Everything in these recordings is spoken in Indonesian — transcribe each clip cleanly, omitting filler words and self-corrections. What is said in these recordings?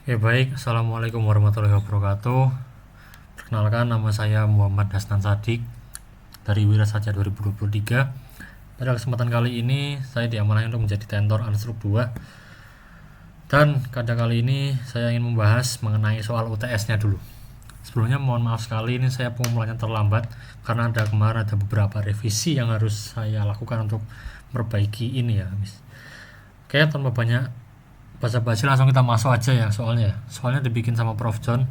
Ya baik, Assalamualaikum warahmatullahi wabarakatuh. Perkenalkan, nama saya Muhammad Hasnan Sadik dari Wirasatya 2023. Pada kesempatan kali ini saya diamanahkan untuk menjadi tentor Anstruk 2. Dan pada kali ini saya ingin membahas mengenai soal UTS-nya dulu. Sebelumnya mohon maaf sekali, ini saya pengumpulannya terlambat karena kemarin ada beberapa revisi yang harus saya lakukan untuk memperbaiki ini ya, Miss. Oke, tanpa banyak basa-basi langsung kita masuk aja ya soalnya. Soalnya dibikin sama Prof John.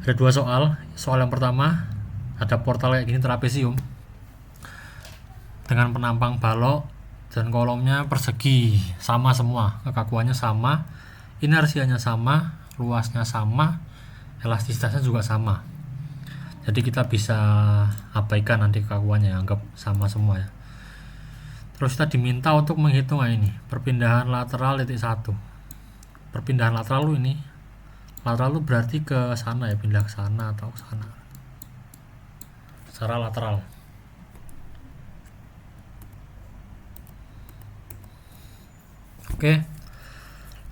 Ada dua soal. Soal yang pertama, ada portal kayak gini trapesium dengan penampang balok dan kolomnya persegi, sama semua, kekakuannya sama, inersianya sama, luasnya sama, elastisitasnya juga sama. Jadi kita bisa abaikan nanti kekakuannya, anggap sama semua ya. Terus kita diminta untuk menghitung ini perpindahan lateral titik 1. Perpindahan lateral ini, lateral itu berarti ke sana ya, pindah ke sana atau ke sana secara lateral. Oke,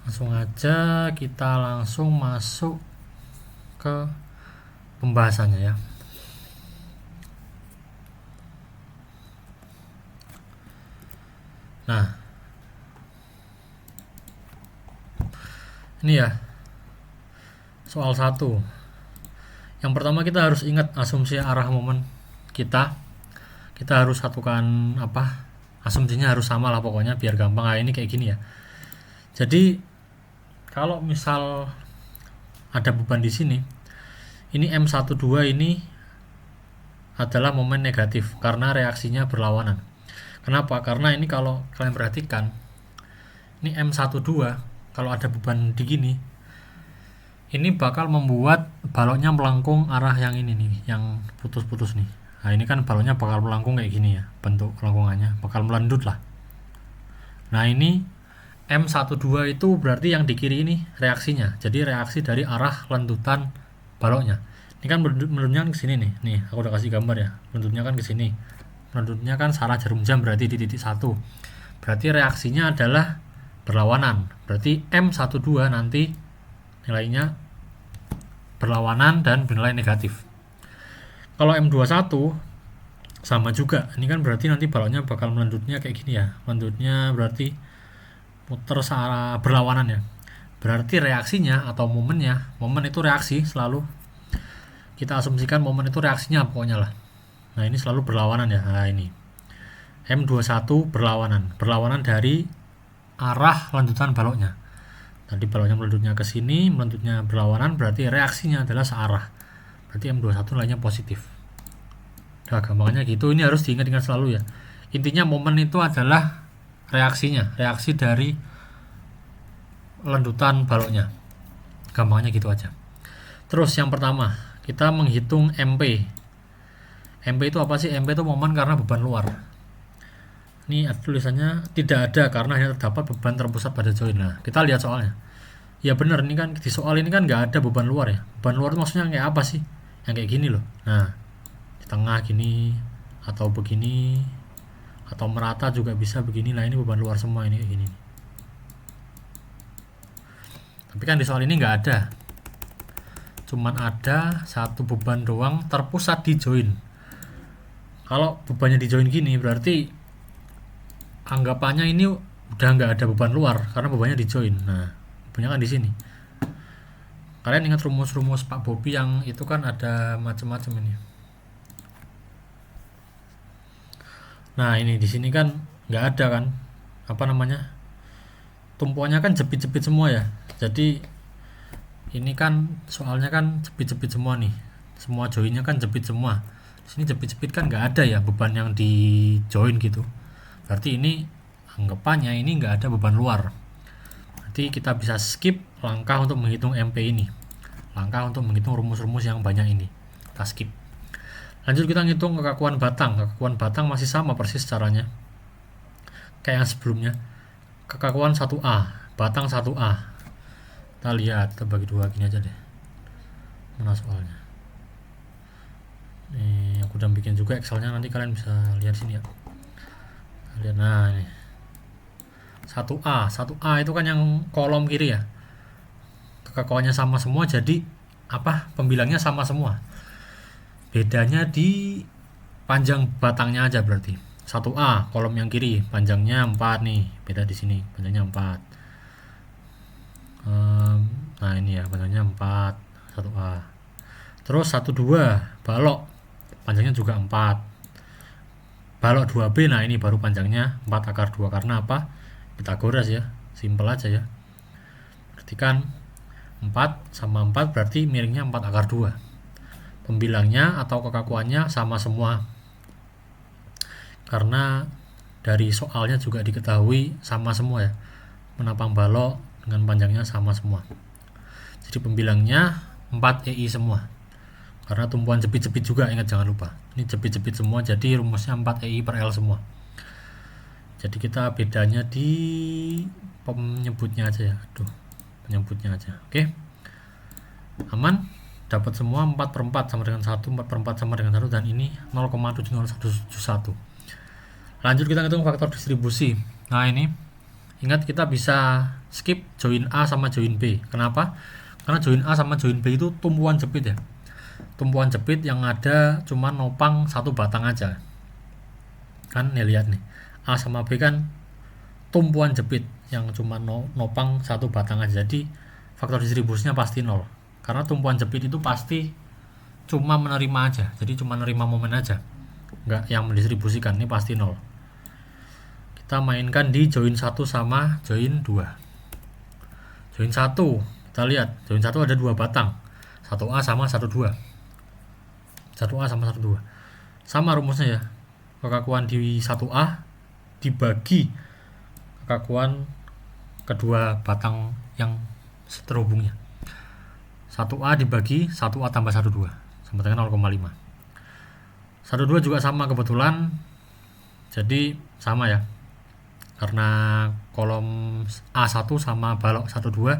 langsung aja kita langsung masuk ke pembahasannya ya. Nah, ini ya soal 1. Yang pertama kita harus ingat asumsi arah momen kita. Kita harus satukan asumsinya harus sama lah pokoknya biar gampang. Ini kayak gini ya. Jadi kalau misal ada beban di sini, ini M12 ini adalah momen negatif karena reaksinya berlawanan. Kenapa? Karena ini kalau kalian perhatikan, ini M12 kalau ada beban di gini, ini bakal membuat balonnya melengkung arah yang ini nih, yang putus-putus nih. Nah, ini kan balonnya bakal melengkung kayak gini ya, bentuk lengkungannya bakal melendut lah. Nah, ini M12 itu berarti yang di kiri ini reaksinya. Jadi reaksi dari arah lendutan balonnya. Ini kan melendutnya ke sini nih. Nih, aku udah kasih gambar ya. Melendutnya kan ke sini. Melendutnya kan searah jarum jam berarti di titik 1. Berarti reaksinya adalah berlawanan. Berarti M12 nanti nilainya berlawanan dan bernilai negatif. Kalau M21 sama juga. Ini kan berarti nanti balonnya bakal melendutnya kayak gini ya. Melendutnya berarti muter searah berlawanan ya. Berarti reaksinya atau momennya, momen itu reaksi selalu. Kita asumsikan momen itu reaksinya pokoknya lah. Nah, ini selalu berlawanan ya. Nah, ini M21 berlawanan. Berlawanan dari arah lanjutan baloknya. Tadi baloknya melendutnya ke sini, melendutnya berlawanan, berarti reaksinya adalah searah. Berarti M21 nilainya positif. Nah, gampangnya gitu. Ini harus diingat-ingat selalu ya. Intinya momen itu adalah reaksinya, reaksi dari lendutan baloknya. Gampangnya gitu aja. Terus yang pertama, kita menghitung MP. MP itu apa sih? MP itu momen karena beban luar. Ini tulisannya tidak ada karena hanya terdapat beban terpusat pada join. Nah, kita lihat soalnya. Ya benar, ini kan di soal ini kan nggak ada beban luar ya. Beban luar itu maksudnya kayak apa sih? Yang kayak gini loh. Nah, di tengah gini atau begini atau merata juga bisa begini. Nah, ini beban luar semua ini kayak gini. Tapi kan di soal ini nggak ada. Cuman ada satu beban doang terpusat di join. Kalau bebannya di join gini berarti anggapannya ini udah nggak ada beban luar karena bebannya di join. Nah, bebannya kan di sini. Kalian ingat rumus-rumus Pak Bobi yang itu kan ada macam-macam ini. Nah, ini di sini kan nggak ada kan tumpuannya kan jepit-jepit semua ya. Jadi ini kan soalnya kan jepit-jepit semua nih. Semua joinnya kan jepit semua. Di sini jepit-jepit kan nggak ada ya beban yang di join gitu. Berarti ini anggapannya ini nggak ada beban luar. Berarti kita bisa skip langkah untuk menghitung MP ini. Langkah untuk menghitung rumus-rumus yang banyak ini. Kita skip. Lanjut kita ngitung kekakuan batang. Kekakuan batang masih sama persis caranya. Kayak yang sebelumnya. Kekakuan 1A, batang 1A. Kita lihat, kita bagi dua gini aja deh. Mana soalnya? Nih, aku udah bikin juga Excelnya, nanti kalian bisa lihat sini ya. Lihat, nah ini 1A itu kan yang kolom kiri ya. kekakuannya sama semua, jadi apa, pembilangnya sama semua. Bedanya di panjang batangnya aja berarti. 1A kolom yang kiri panjangnya 4 nih, beda di sini panjangnya 4. Nah ini ya panjangnya 4 1A. Terus 12 balok panjangnya juga 4. Balok 2B, nah ini baru panjangnya 4 akar 2. Karena apa? Pitagoras ya, simpel aja ya. Berarti kan 4 sama 4 berarti miringnya 4 akar 2. Pembilangnya atau kekakuannya sama semua. Karena dari soalnya juga diketahui sama semua ya. Menapang balok dengan panjangnya sama semua. Jadi pembilangnya 4 EI semua. Karena tumpuan jepit-jepit juga, ingat jangan lupa. Ini jepit-jepit semua, jadi rumusnya 4 EI per L semua. Jadi kita bedanya di penyebutnya aja ya. Aduh, penyebutnya aja. Oke. Aman. Dapat semua 4 per 4 sama dengan 1, 4 per 4 sama dengan 1, dan ini 0,70171. Lanjut kita hitung faktor distribusi. Nah ini, ingat kita bisa skip join A sama join B. Kenapa? Karena join A sama join B itu tumpuan jepit ya. Tumpuan jepit yang ada cuma nopang satu batang aja. Kan nih lihat nih, A sama B kan tumpuan jepit yang cuma nopang satu batang aja. Jadi faktor distribusinya pasti 0. Karena tumpuan jepit itu pasti cuma menerima aja. Jadi cuma menerima momen aja, nggak yang mendistribusikan. Ini pasti 0. Kita mainkan di join 1 sama join 2. Join 1, kita lihat join 1 ada 2 batang, 1A sama 12. 1A sama 12. Sama rumusnya ya. Kekakuan di 1A dibagi kekakuan kedua batang yang terhubungnya. 1A dibagi 1A tambah 12 sama dengan 0,5. 12 juga sama kebetulan. Jadi sama ya. Karena kolom A1 sama balok 12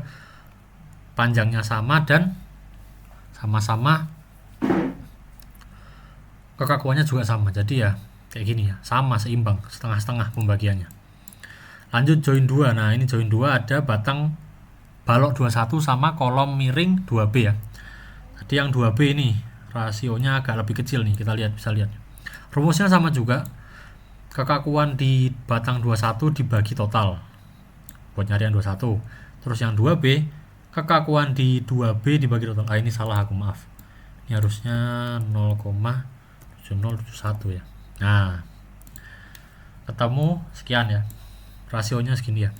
panjangnya sama dan sama-sama kekakuannya juga sama. Jadi ya kayak gini ya, sama, seimbang, setengah-setengah pembagiannya. Lanjut join 2. Nah ini join 2 ada batang balok 21 sama kolom miring 2B ya. Tadi yang 2B ini rasionya agak lebih kecil nih, kita lihat, bisa lihat. Rumusnya sama juga. Kekakuan di batang 21 dibagi total buat nyari yang 21. Terus yang 2B, kekakuan di 2B dibagi total. Ah ini salah aku, maaf. Ini harusnya 0,7071 ya. Nah, ketemu sekian ya. Rasionya segini ya.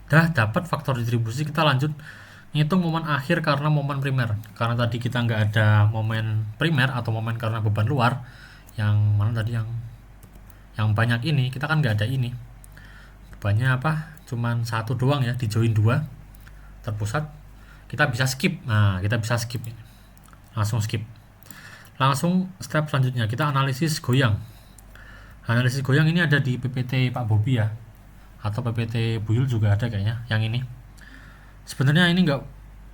Dah dapat faktor distribusi, kita lanjut ngitung momen akhir karena momen primer. Karena tadi kita nggak ada momen primer atau momen karena beban luar. Yang mana tadi yang banyak ini, kita kan nggak ada ini. Bebannya apa? Cuman satu doang ya, di join 2 terpusat. Kita bisa skip. Nah, kita bisa skip ini. Langsung skip. Langsung step selanjutnya kita analisis goyang. Analisis goyang ini ada di PPT Pak Bobi ya. Atau PPT Buyul juga ada kayaknya yang ini. Sebenarnya ini nggak,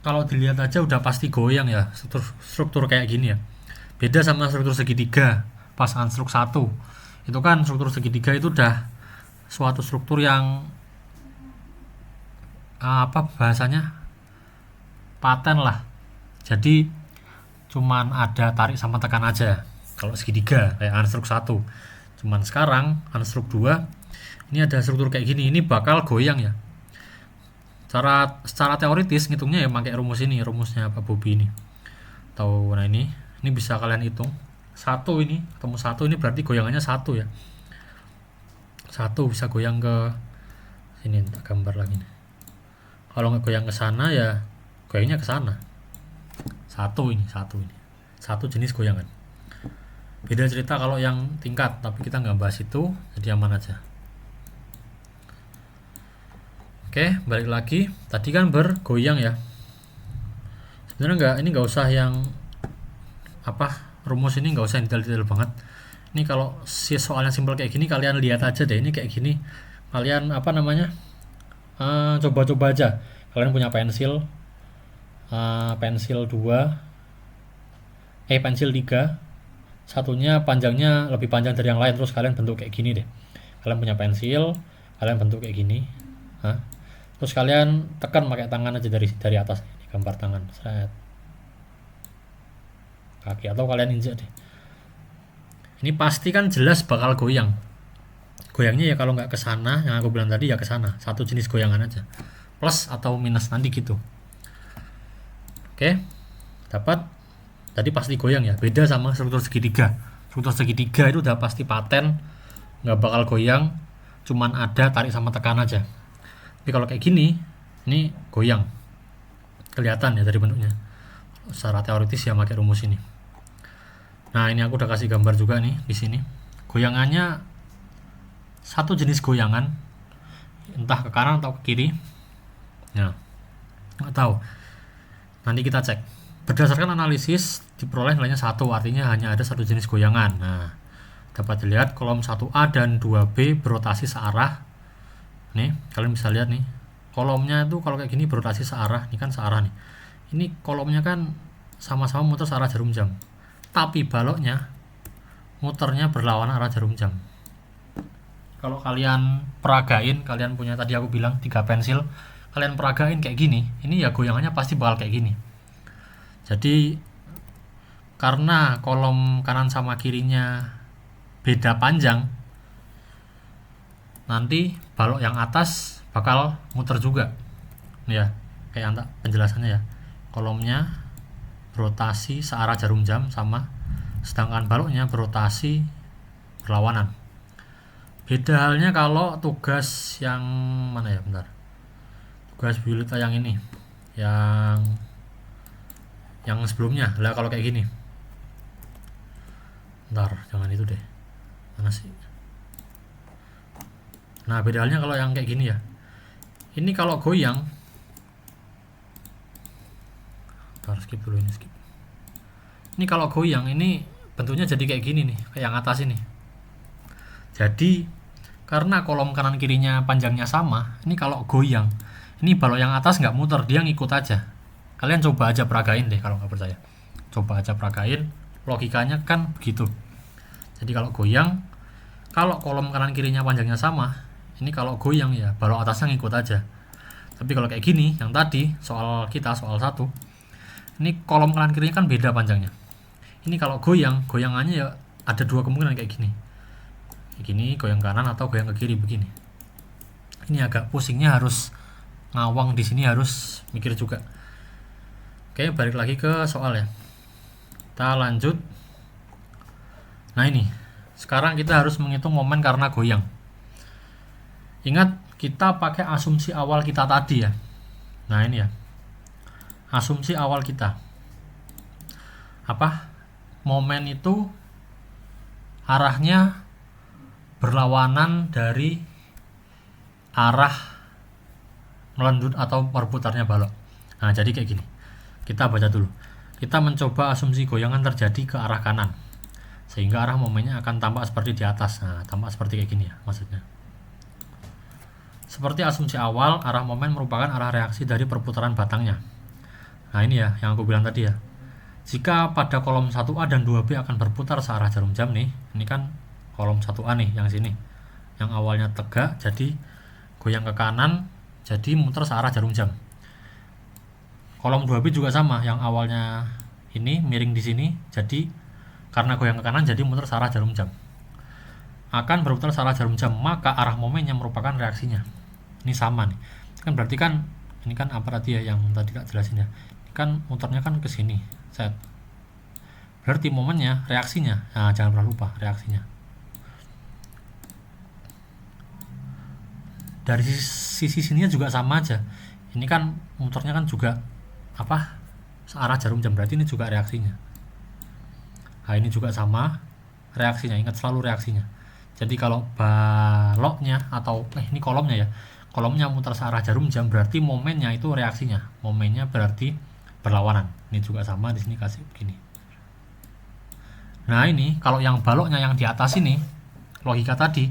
kalau dilihat aja udah pasti goyang ya, struktur kayak gini ya. Beda sama struktur segitiga pasangan struk 1. Itu kan struktur segitiga itu udah suatu struktur yang apa bahasanya, paten lah. Jadi cuman ada tarik sama tekan aja kalau segitiga kayak unstruk 1. Cuman sekarang unstruk 2 ini ada struktur kayak gini, ini bakal goyang ya. Secara teoritis ngitungnya ya pakai rumus ini, rumusnya Pak Bobi ini. Tahu, nah ini bisa kalian hitung. 1 ini ketemu 1 ini berarti goyangannya 1 ya. 1 bisa goyang ke sini, tak gambar lagi nih. Kalau nggak goyang ke sana ya goyangnya ke sana. 1 ini. 1 jenis goyangan. Beda cerita kalau yang tingkat, tapi kita nggak bahas itu, jadi aman aja. Oke, balik lagi. Tadi kan bergoyang ya. Sebenarnya nggak usah yang apa, rumus ini nggak usah detail-detail banget. Ini kalau si soalnya simpel kayak gini, kalian lihat aja deh, ini kayak gini. Kalian apa namanya? Coba-coba aja. Kalian punya pensil, pensil 2, pensil 3, satunya panjangnya lebih panjang dari yang lain, terus kalian bentuk kayak gini deh. Kalian punya pensil, kalian bentuk kayak gini. Terus kalian tekan pakai tangan aja dari atas, ini gambar tangan, set kaki, atau kalian injek deh. Ini pasti kan jelas bakal goyang. Goyangnya ya kalau nggak ke sana, yang aku bilang tadi ya ke sana. Satu jenis goyangan aja. Plus atau minus nanti gitu. Oke. Dapat. Tadi pasti goyang ya. Beda sama struktur segitiga. Struktur segitiga itu udah pasti paten, nggak bakal goyang, cuman ada tarik sama tekan aja. Tapi kalau kayak gini, ini goyang. Kelihatan ya dari bentuknya. Secara teoritis ya pakai rumus ini. Nah, ini aku udah kasih gambar juga nih di sini. Goyangannya satu jenis goyangan, entah ke kanan atau ke kiri. Nah, nggak tahu. Nanti kita cek. Berdasarkan analisis diperoleh nilainya 1, artinya hanya ada satu jenis goyangan. Nah, dapat dilihat kolom 1A dan 2B berotasi searah. Nih, kalian bisa lihat nih. Kolomnya itu kalau kayak gini berotasi searah, ini kan searah nih. Ini kolomnya kan sama-sama muter searah jarum jam. Tapi baloknya muternya berlawanan arah jarum jam. Kalau kalian peragain, kalian punya tadi aku bilang 3 pensil, kalian peragain kayak gini, ini ya goyangannya pasti bakal kayak gini. Jadi karena kolom kanan sama kirinya beda panjang, nanti balok yang atas bakal muter juga. Ya, kayak penjelasannya ya. Kolomnya berotasi searah jarum jam sama, sedangkan baloknya berotasi berlawanan. Beda halnya kalau tugas yang mana ya, bentar. Tugas biolita yang ini. Yang sebelumnya. Lah kalau kayak gini. Bentar, jangan itu deh. Mana sih? Nah, beda halnya kalau yang kayak gini ya. Ini kalau goyang, skip dulu ini, skip. Ini kalau goyang, ini bentuknya jadi kayak gini nih, kayak yang atas ini. Jadi karena kolom kanan kirinya panjangnya sama, ini kalau goyang, ini balok yang atas nggak muter, dia ngikut aja. Kalian coba aja peragain deh kalau nggak percaya. Coba aja peragain, logikanya kan begitu. Jadi kalau goyang, kalau kolom kanan kirinya panjangnya sama, ini kalau goyang ya balok atasnya ngikut aja. Tapi kalau kayak gini, yang tadi soal 1, ini kolom kanan kirinya kan beda panjangnya. Ini kalau goyangannya ya ada 2 kemungkinan kayak gini. Kayak gini, goyang kanan atau goyang ke kiri begini. Ini agak pusingnya, harus ngawang di sini, harus mikir juga. Oke, balik lagi ke soal ya. Kita lanjut. Nah, ini. Sekarang kita harus menghitung momen karena goyang. Ingat, kita pakai asumsi awal kita tadi ya. Nah, ini ya. Asumsi awal kita. Apa? Momen itu arahnya berlawanan dari arah melendut atau berputarnya balok. Nah, jadi kayak gini. Kita baca dulu. Kita mencoba asumsi goyangan terjadi ke arah kanan, sehingga arah momennya akan tampak seperti di atas. Nah, tampak seperti kayak gini ya maksudnya. Seperti asumsi awal, arah momen merupakan arah reaksi dari perputaran batangnya. Nah, ini ya yang aku bilang tadi ya. Jika pada kolom 1A dan 2B akan berputar searah jarum jam nih, ini kan kolom 1A nih yang sini. Yang awalnya tegak jadi goyang ke kanan, jadi muter searah jarum jam. Kolom 2B juga sama, yang awalnya ini miring di sini, jadi karena goyang ke kanan jadi muter searah jarum jam. Akan berputar searah jarum jam, maka arah momennya merupakan reaksinya. Ini sama nih. Kan berarti kan ini kan apa tadi ya yang tadi tak jelasin ya. Ini kan muternya kan ke sini. Set. Berarti momennya, reaksinya. Nah, jangan pernah lupa reaksinya. Dari sisi sininya juga sama aja. Ini kan muternya kan juga apa? Searah jarum jam, berarti ini juga reaksinya. Nah, ini juga sama reaksinya. Ingat selalu reaksinya. Jadi kalau baloknya atau ini kolomnya ya. Kolomnya muter searah jarum jam, berarti momennya itu reaksinya. Momennya berarti berlawanan. Ini juga sama, di sini kasih begini. Nah, ini kalau yang baloknya yang di atas ini, logika tadi,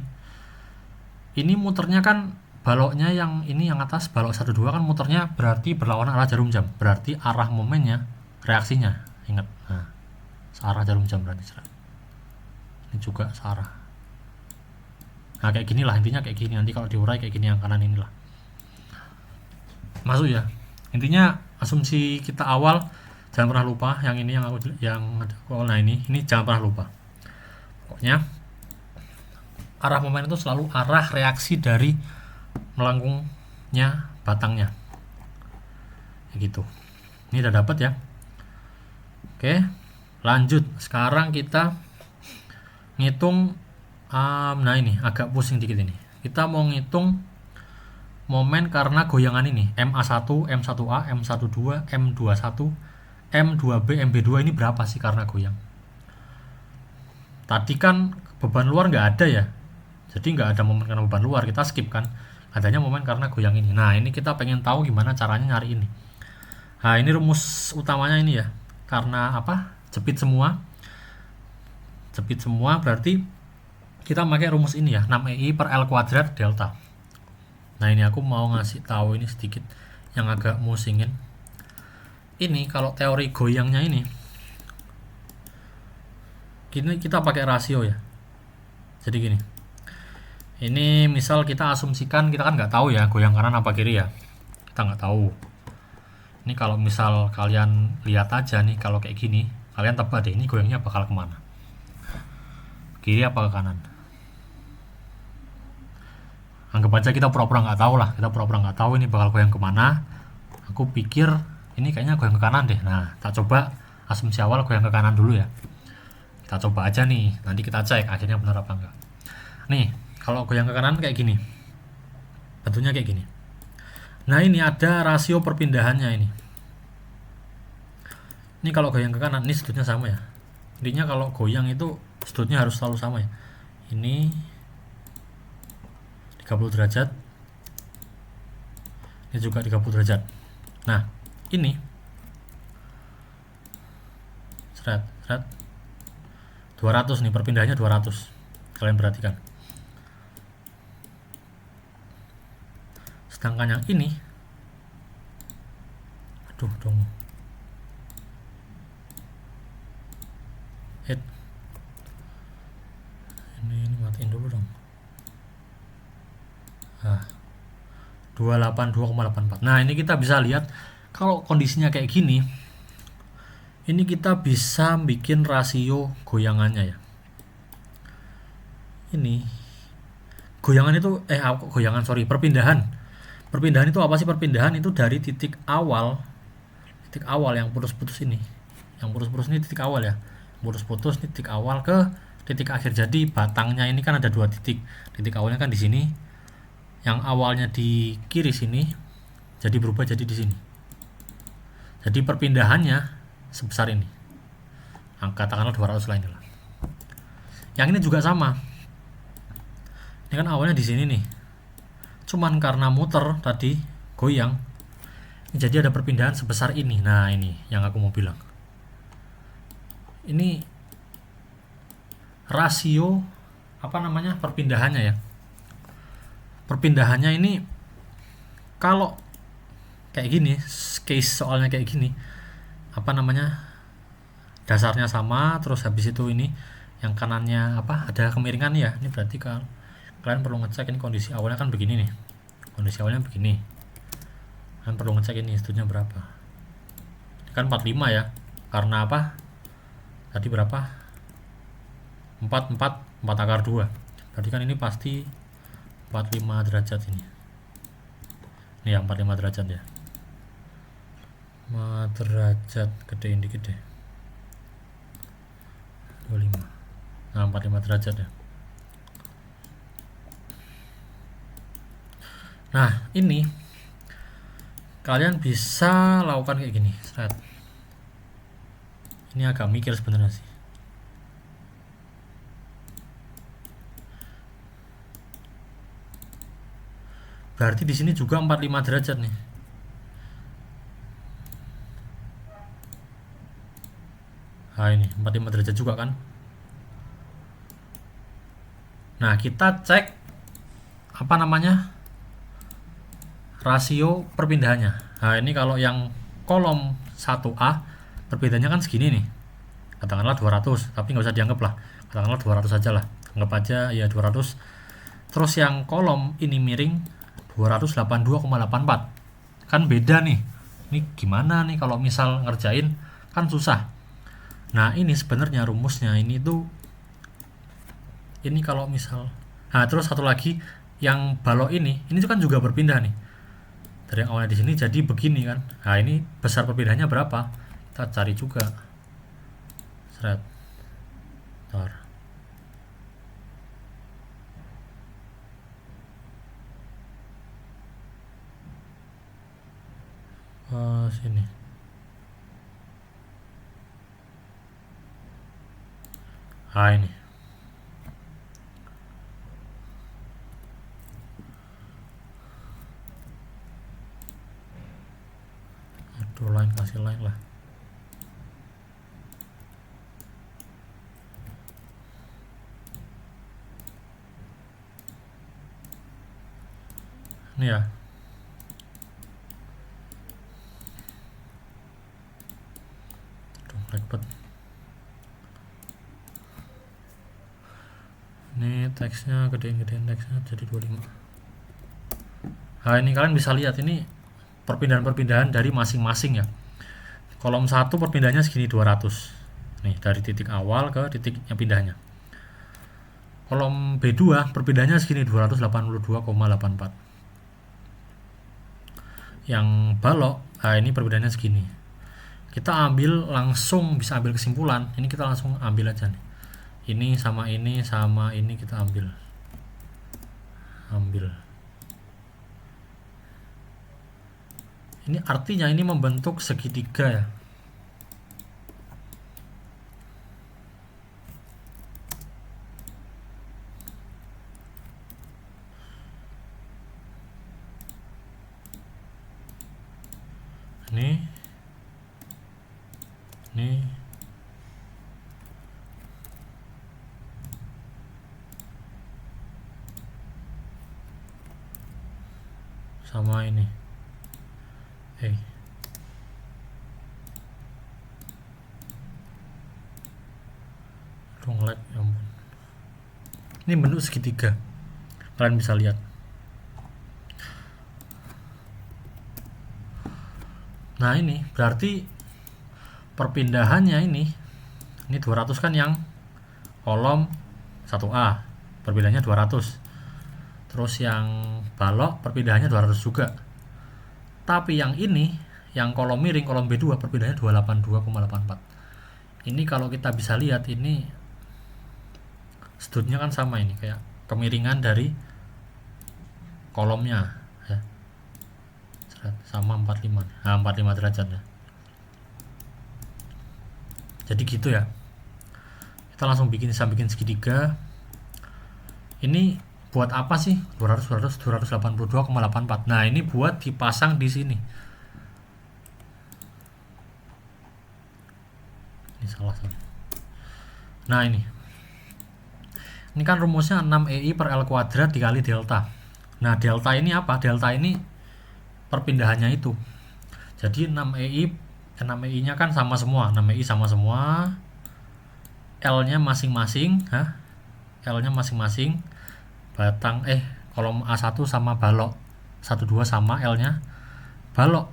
ini muternya kan baloknya yang ini yang atas, balok 1 2 kan muternya berarti berlawanan arah jarum jam. Berarti arah momennya reaksinya. Ingat. Nah, searah jarum jam berarti. Ini juga searah. Nah, kayak gini lah intinya, kayak gini. Nanti kalau diurai kayak gini yang kanan inilah. Masuk ya. Intinya asumsi kita awal jangan pernah lupa yang ini yang aku nah ini jangan pernah lupa. Pokoknya arah momen itu selalu arah reaksi dari melengkungnya batangnya. Gitu. Ini udah dapat ya. Oke, lanjut. Sekarang kita ngitung nah ini agak pusing dikit ini. Kita mau ngitung momen karena goyangan ini MA1, M1A, M12, M21, M2B, MB2 ini berapa sih karena goyang. Tadi kan beban luar nggak ada ya, jadi nggak ada momen karena beban luar, kita skip kan, adanya momen karena goyang ini. Nah ini kita pengen tahu gimana caranya nyari ini. Nah ini rumus utamanya ini ya, karena apa, jepit semua berarti kita pakai rumus ini ya, 6EI per L kuadrat delta. Nah ini aku mau ngasih tahu ini sedikit yang agak musingin. Ini kalau teori goyangnya ini kita pakai rasio ya. Jadi gini, ini misal kita asumsikan, kita kan nggak tahu ya goyang kanan apa kiri ya, kita nggak tahu. Ini kalau misal kalian lihat aja nih, kalau kayak gini kalian tebak deh ini goyangnya bakal kemana, kiri apa ke kanan. Anggap aja kita pura-pura nggak tahu lah, kita pura-pura nggak tahu ini bakal goyang kemana. Aku pikir ini kayaknya goyang ke kanan deh. Nah tak coba asumsi awal goyang ke kanan dulu ya, kita coba aja nih, nanti kita cek akhirnya benar apa enggak. Nih kalau goyang ke kanan kayak gini, bentuknya kayak gini. Nah ini ada rasio perpindahannya ini. Ini kalau goyang ke kanan, ini sudutnya sama ya. Intinya kalau goyang itu sudutnya harus selalu sama ya. Ini 30 derajat, ini juga 30 derajat. Nah ini seret 200 nih, perpindahannya 200, kalian perhatikan. Sedangkan yang ini, aduh dong, ini matiin dulu dong. 282,84. Nah ini kita bisa lihat kalau kondisinya kayak gini, ini kita bisa bikin rasio goyangannya ya. Ini goyangan itu perpindahan itu apa sih? Perpindahan itu dari titik awal yang putus-putus ini, ini titik awal ya, putus-putus titik awal ke titik akhir. Jadi batangnya ini kan ada dua titik awalnya kan di sini, yang awalnya di kiri sini jadi berubah jadi di sini. Jadi perpindahannya sebesar ini, katakanlah 200 lah inilah. Yang ini juga sama, ini kan awalnya di sini nih, cuman karena muter tadi goyang, jadi ada perpindahan sebesar ini. Nah ini yang aku mau bilang, ini rasio perpindahannya ya. Perpindahannya ini kalau kayak gini, case soalnya kayak gini, dasarnya sama, terus habis itu ini yang kanannya ada kemiringan ya. Ini berarti kalian perlu ngecek ini kondisi awalnya kan begini nih, kondisi awalnya begini, kalian perlu ngecek ini sudutnya berapa. Ini kan 45 ya, karena tadi berapa, 4 akar 2, berarti kan ini pasti 45 derajat ini ya, 45 derajat ya, 5 derajat, gedein dikit deh, 25. Nah 45 derajat ya. Nah ini kalian bisa lakukan kayak gini. Ini agak mikir sebenarnya sih. Berarti di sini juga 45 derajat nih. Nah ini 45 derajat juga kan. Nah kita cek rasio perpindahannya. Nah ini kalau yang kolom 1A perpindahannya kan segini nih, katakanlah 200, tapi nggak usah dianggap lah, katakanlah 200 aja lah, anggap aja ya 200. Terus yang kolom ini miring 282,84, kan beda nih. Ini gimana nih kalau misal ngerjain, kan susah. Nah ini sebenarnya rumusnya ini tuh, ini kalau misal, nah terus satu lagi yang balok ini tuh kan juga berpindah nih dari awalnya di sini jadi begini kan. Nah ini besar perpindahannya berapa, kita cari juga. Seret. Bentar. Sini. Ah ini. Aduh, line kasih line lah. Ini ya. Aduh, repot. Ini teksnya gedein teksnya jadi 25. Nah ini kalian bisa lihat ini perpindahan-perpindahan dari masing-masing ya. Kolom 1 perpindahannya segini 200. Nih dari titik awal ke titik yang pindahnya. Kolom B2 perpindahannya segini 282,84. Yang balok, nah ini perbedaannya segini. Kita ambil langsung, bisa ambil kesimpulan. Ini kita langsung ambil aja nih. Ini sama ini kita ambil. Ini artinya ini membentuk segitiga ya. Ini sama ini. Lag, ya ampun. Ini bentuk segitiga. Kalian bisa lihat. Nah, ini berarti perpindahannya ini 200 kan yang kolom 1A. Perpindahannya 200. Terus yang balok perpindahannya 200 juga. Tapi yang ini, yang kolom miring, kolom B2 perpindahannya 282,84. Ini kalau kita bisa lihat ini sudutnya kan sama, ini kayak kemiringan dari kolomnya ya. Sama 45. Nah, 45 derajat ya. Jadi gitu ya. Kita langsung bikin segitiga. Ini buat apa sih? 282,84. Nah, ini buat dipasang di sini. Ini salah. Nah, ini kan rumusnya 6EI per L kuadrat dikali delta. Nah, delta ini apa? Delta ini perpindahannya itu. Jadi 6EI-nya kan sama semua. 6EI sama semua. L-nya masing-masing, L-nya masing-masing. Kolom A1 sama balok 12 sama L-nya. Balok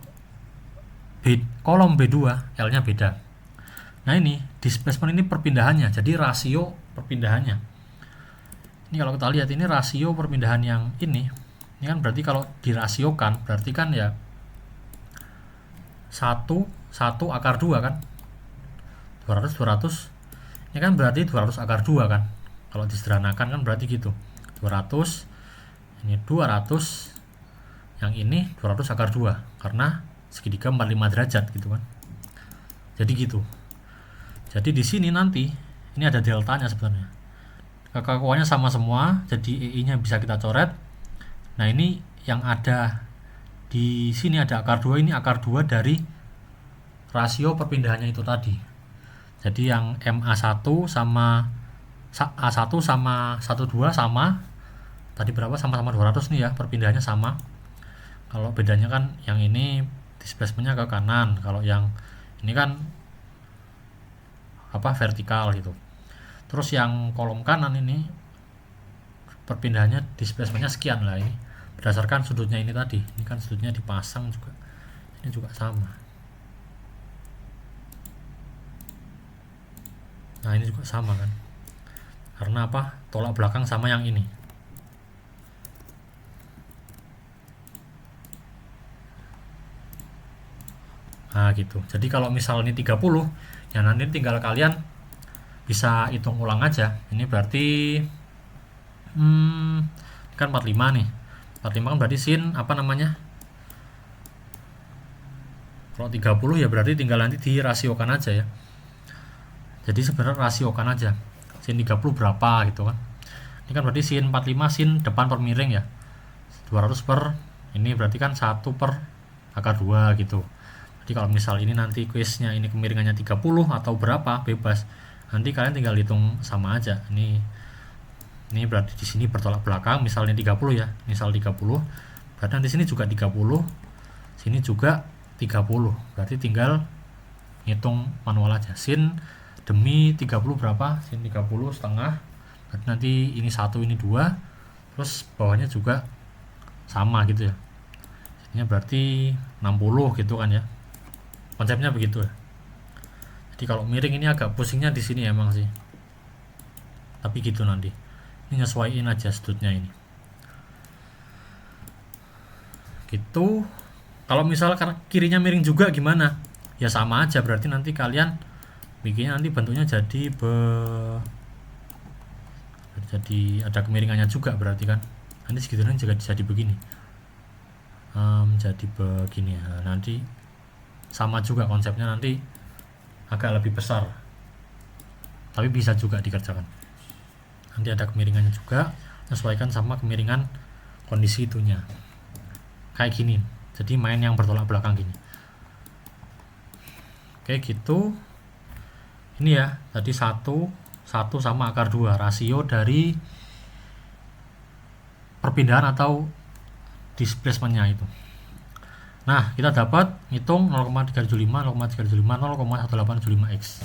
kolom B2 L-nya beda. Nah, ini displacement ini perpindahannya. Jadi rasio perpindahannya. Ini kalau kita lihat ini rasio perpindahan yang ini kan berarti kalau dirasiokan berarti kan ya 1 akar 2 kan. 200. Ini kan berarti 200 akar 2 kan. Kalau disederhanakan kan berarti gitu. 200, ini 200, yang ini 200 akar 2 karena segitiga 45 derajat gitu kan. Jadi gitu. Jadi di sini nanti ini ada deltanya sebenarnya. Kekakuannya sama semua, jadi EI-nya bisa kita coret. Nah, ini yang ada di sini ada akar 2, ini akar 2 dari rasio perpindahannya itu tadi. Jadi yang MA1 sama A1 sama 12 sama tadi berapa, sama-sama 200 nih ya, perpindahannya sama. Kalau bedanya kan yang ini displacementnya ke kanan, kalau yang ini kan vertikal gitu. Terus yang kolom kanan ini perpindahannya displacementnya sekian lah, ini berdasarkan sudutnya ini tadi. Ini kan sudutnya dipasang juga. Ini juga sama. Nah ini juga sama kan, karena apa, tolak belakang sama yang ini. Nah gitu. Jadi kalau misal ini 30, ya nanti tinggal kalian bisa hitung ulang aja. Ini berarti kan 45 nih. 45 kan berarti sin apa namanya, kalau 30 ya berarti tinggal nanti dirasiokan aja ya. Jadi sebenarnya rasiokan aja sin 30 berapa gitu kan. Ini kan berarti sin 45 sin depan per miring ya, 200 per ini berarti kan 1 per akar 2 gitu. Jadi kalau misal ini nanti kuisnya ini kemiringannya 30 atau berapa bebas, nanti kalian tinggal hitung sama aja. Ini berarti di sini bertolak belakang, misalnya 30 ya, misal 30, berarti nanti sini juga 30, sini juga 30, berarti tinggal hitung manual aja. Sin demi 30 berapa, sin 30 setengah, berarti nanti ini 1 ini 2, terus bawahnya juga sama gitu ya, jadinya berarti 60 gitu kan ya, konsepnya begitu ya. Jadi kalau miring ini agak pusingnya di sini emang sih, tapi gitu nanti ini nyesuaiin aja sudutnya ini gitu. Kalau misal karena kirinya miring juga gimana, ya sama aja, berarti nanti kalian bikinnya nanti bentuknya jadi ada kemiringannya juga, berarti kan nanti segitunya juga jadi begini, jadi begini ya. Nanti sama juga konsepnya, nanti agak lebih besar, tapi bisa juga dikerjakan. Nanti ada kemiringannya juga, sesuaikan sama kemiringan kondisi itunya, kayak gini. Jadi main yang bertolak belakang gini. Oke gitu. Ini ya, tadi 1 sama akar 2, rasio dari perpindahan atau displacementnya itu. Nah, kita dapat hitung 0,375, 0,375, 0,1875x.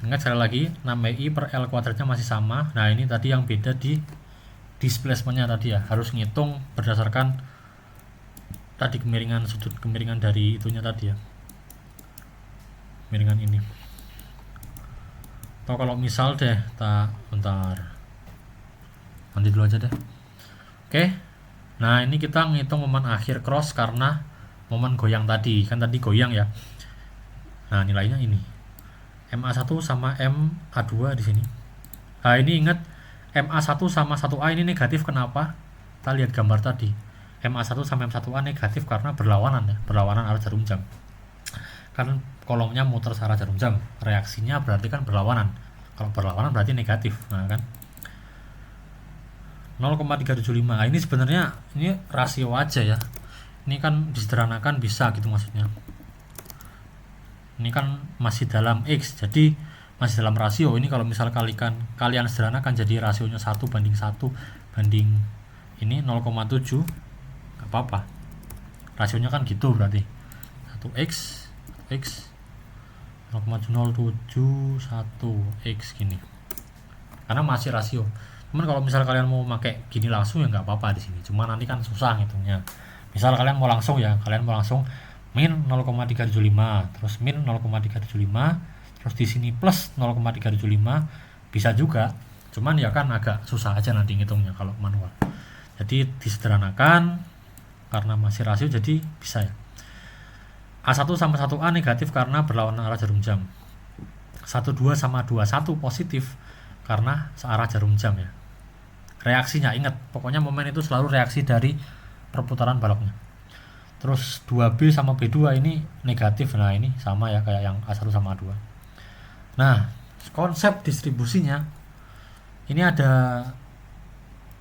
Ingat sekali lagi, 6i per L kuadratnya masih sama. Nah, ini tadi yang beda di displacementnya tadi ya, harus ngitung berdasarkan tadi kemiringan sudut kemiringan dari itunya tadi ya, kemiringan ini. Atau kalau misal deh, bentar, nanti dulu aja deh. Oke, nah ini kita ngitung momen akhir cross karena momen goyang tadi, kan tadi goyang ya. Nah nilainya ini MA1 sama MA2 di sini. Nah ini ingat, MA1 sama 1A ini negatif, kenapa? Kita lihat gambar tadi, MA1 sama M1A negatif karena berlawanan ya, berlawanan arah jarum jam. Kan kolomnya muter searah jarum jam, reaksinya berarti kan berlawanan. Kalau berlawanan berarti negatif. Nah kan 0,375. Nah, ini sebenarnya ini rasio aja ya. Ini kan disederhanakan bisa gitu maksudnya. Ini kan masih dalam X, jadi masih dalam rasio. Ini kalau misal kalian sederhanakan jadi rasionya 1 banding 1 banding ini 0,7, gak apa-apa. Rasionya kan gitu berarti 1x 0,071x gini, karena masih rasio. Cuman kalau misal kalian mau pakai gini langsung ya nggak apa-apa di sini, cuma nanti kan susah ngitungnya. Misal kalian mau langsung min 0,375 terus min 0,375 terus di sini plus 0,375 bisa juga, cuman ya kan agak susah aja nanti ngitungnya kalau manual. Jadi disederhanakan karena masih rasio jadi bisa ya. A1 sama 1A negatif karena berlawanan arah jarum jam. 12 sama 21 positif karena searah jarum jam ya. Reaksinya ingat, pokoknya momen itu selalu reaksi dari perputaran baloknya. Terus 2B sama B2 ini negatif. Nah ini sama ya kayak yang A1 sama A2. Nah konsep distribusinya ini ada,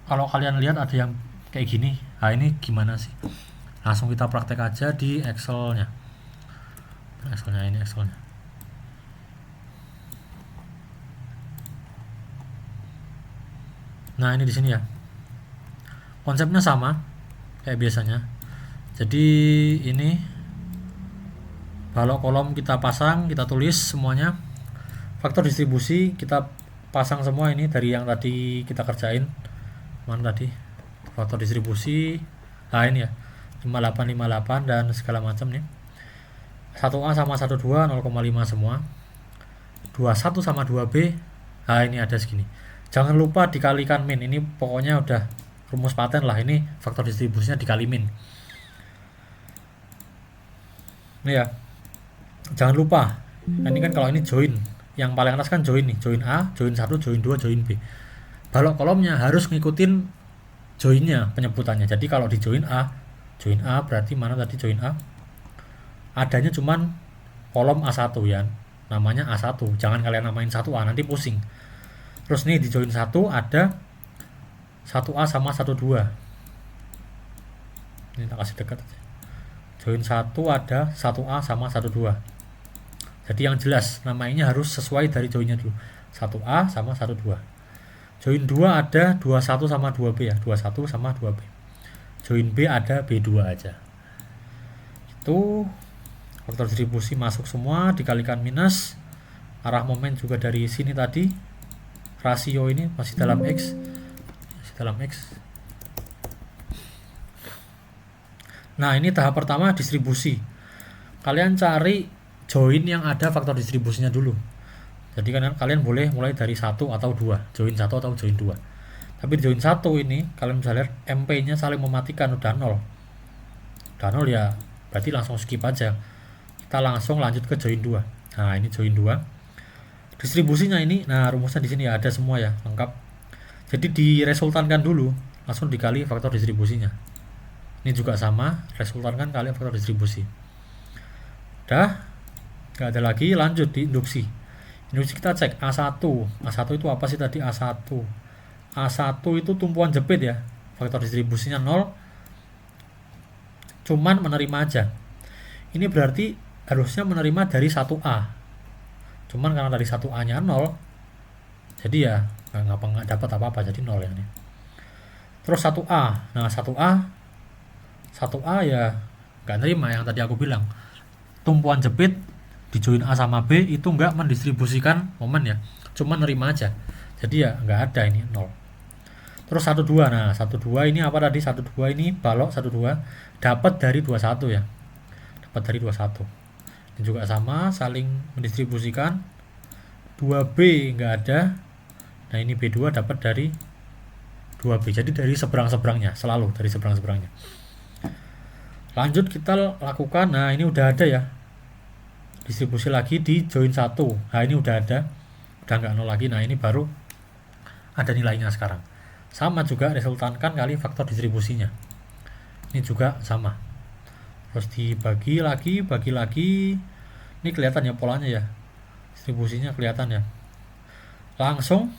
kalau kalian lihat ada yang kayak gini. Nah ini gimana sih, langsung kita praktek aja di Excelnya. Ini Excelnya. Nah ini di sini ya, konsepnya sama kayak biasanya. Jadi ini balok kolom kita pasang, kita tulis semuanya. Faktor distribusi kita pasang semua ini dari yang tadi kita kerjain. Mana tadi faktor distribusi? Nah ini ya, 5858 dan segala macam nih. 1A sama 12 0,5 semua. 21 sama 2B, nah ini ada segini. Jangan lupa dikalikan min. Ini pokoknya udah rumus paten lah, ini faktor distribusinya dikali min. Ini ya, jangan lupa. Ini kan kalau ini join, yang paling atas kan join nih, join A, join 1, join 2, join B. Balok kolomnya harus ngikutin joinnya, penyebutannya. Jadi kalau di join A berarti mana tadi join A? Adanya cuman kolom A1 ya, namanya A1. Jangan kalian namain 1A, nanti pusing. Terus nih di join 1 ada 1A sama 12. Ini tak kasih dekat aja. Join 1 ada 1A sama 12. Jadi yang jelas namanya harus sesuai dari joinnya dulu. 1A sama 12. Join 2 ada 21 sama 2B ya, 21 sama 2B. Join B ada B2 aja. Itu faktor distribusi masuk semua, dikalikan minus. Arah momen juga dari sini tadi. Rasio ini masih dalam X. Nah, ini tahap pertama distribusi. Kalian cari join yang ada faktor distribusinya dulu. Jadi kalian boleh mulai dari 1 atau 2, join 1 atau join 2. Tapi di join 1 ini kalian bisa lihat MP-nya saling mematikan, udah 0. Udah 0 ya, berarti langsung skip aja. Kita langsung lanjut ke join 2. Nah, ini join 2. Distribusinya ini, nah rumusnya di sini ya ada semua ya, lengkap. Jadi diresultankan dulu, langsung dikali faktor distribusinya. Ini juga sama, resultankan kali faktor distribusi. Udah, nggak ada lagi, lanjut di induksi. Induksi kita cek A1 itu apa sih tadi? A1 itu tumpuan jepit ya, faktor distribusinya 0, cuman menerima aja. Ini berarti harusnya menerima dari 1A, cuman karena dari 1A nya 0, jadi ya nggak dapat apa-apa, jadi 0 ya ini. Terus 1A, nah 1A ya nggak nerima yang tadi aku bilang, tumpuan jepit di join A sama B itu nggak mendistribusikan momen ya, cuma nerima aja, jadi ya nggak ada, ini 0. Terus 12, nah 12 ini apa tadi? 12 ini balok 12 dapat dari 21 ya, dapat dari 21. Ini juga sama, saling mendistribusikan. 2B nggak ada, nah ini B2 dapat dari 2B, jadi dari seberang-seberangnya, selalu dari seberang-seberangnya. Lanjut kita lakukan, nah ini udah ada ya, distribusi lagi di join 1. Nah ini udah ada, udah nggak 0 lagi. Nah ini baru ada nilainya sekarang. Sama juga resultankan kali faktor distribusinya. Ini juga sama. Terus dibagi lagi. Ini kelihatan ya polanya ya, distribusinya kelihatan ya. Langsung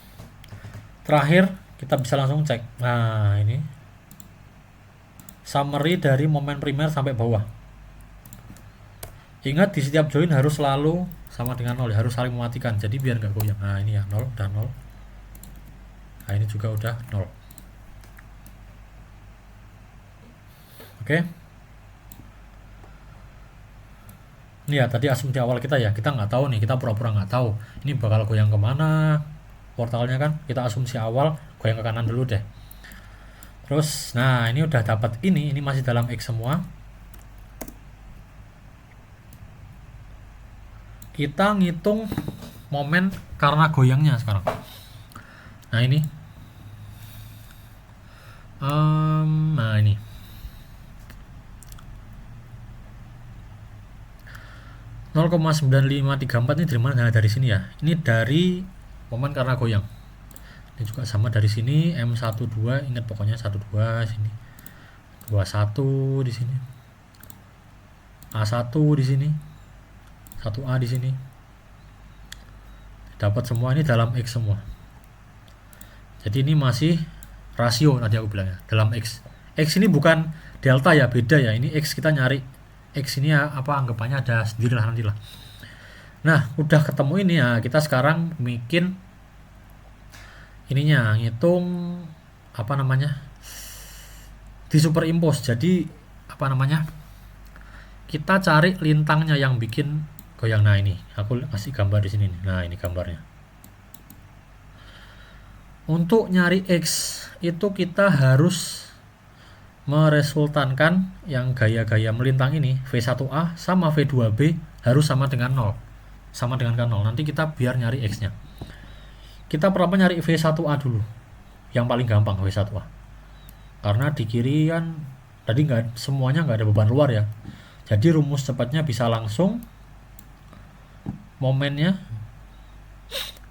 terakhir kita bisa langsung cek. Nah ini summary dari momen primer sampai bawah. Ingat di setiap join harus selalu sama dengan 0 ya, harus saling mematikan, jadi biar nggak goyang. Nah ini ya 0, udah 0. Nah ini juga udah 0. Oke. Ini ya tadi asumsi awal kita ya, kita nggak tahu nih, kita pura-pura nggak tahu ini bakal goyang kemana portalnya kan. Kita asumsi awal goyang ke kanan dulu deh. Terus nah ini udah dapat, ini masih dalam X semua. Kita ngitung momen karena goyangnya sekarang. Nah ini nah ini (0,9534) ini dari mana? Nah, dari sini ya. Ini dari momen karena goyang. Ini juga sama dari sini, M12, ingat pokoknya 12 sini. 21 di sini. A1 di sini. 1A di sini. Dapat semua ini dalam X semua. Jadi ini masih rasio tadi aku bilang ya, dalam X. X ini bukan delta ya, beda ya. Ini X kita nyari. X ini ya, apa anggapannya ada sendiri lah nantilah. Nah, udah ketemu ini ya, kita sekarang bikin ininya, ngitung apa namanya? Di superimpose. Jadi apa namanya? Kita cari lintangnya yang bikin goyang. Nah, ini aku kasih gambar di sini nih. Nah, ini gambarnya. Untuk nyari X itu kita harus meresultankan yang gaya-gaya melintang ini V1A sama V2B harus sama dengan 0, sama dengan kan 0. Nanti kita biar nyari X nya, kita pertama nyari V1A dulu, yang paling gampang V1A, karena di kiri kan tadi semuanya nggak ada beban luar ya, jadi rumus cepatnya bisa langsung momennya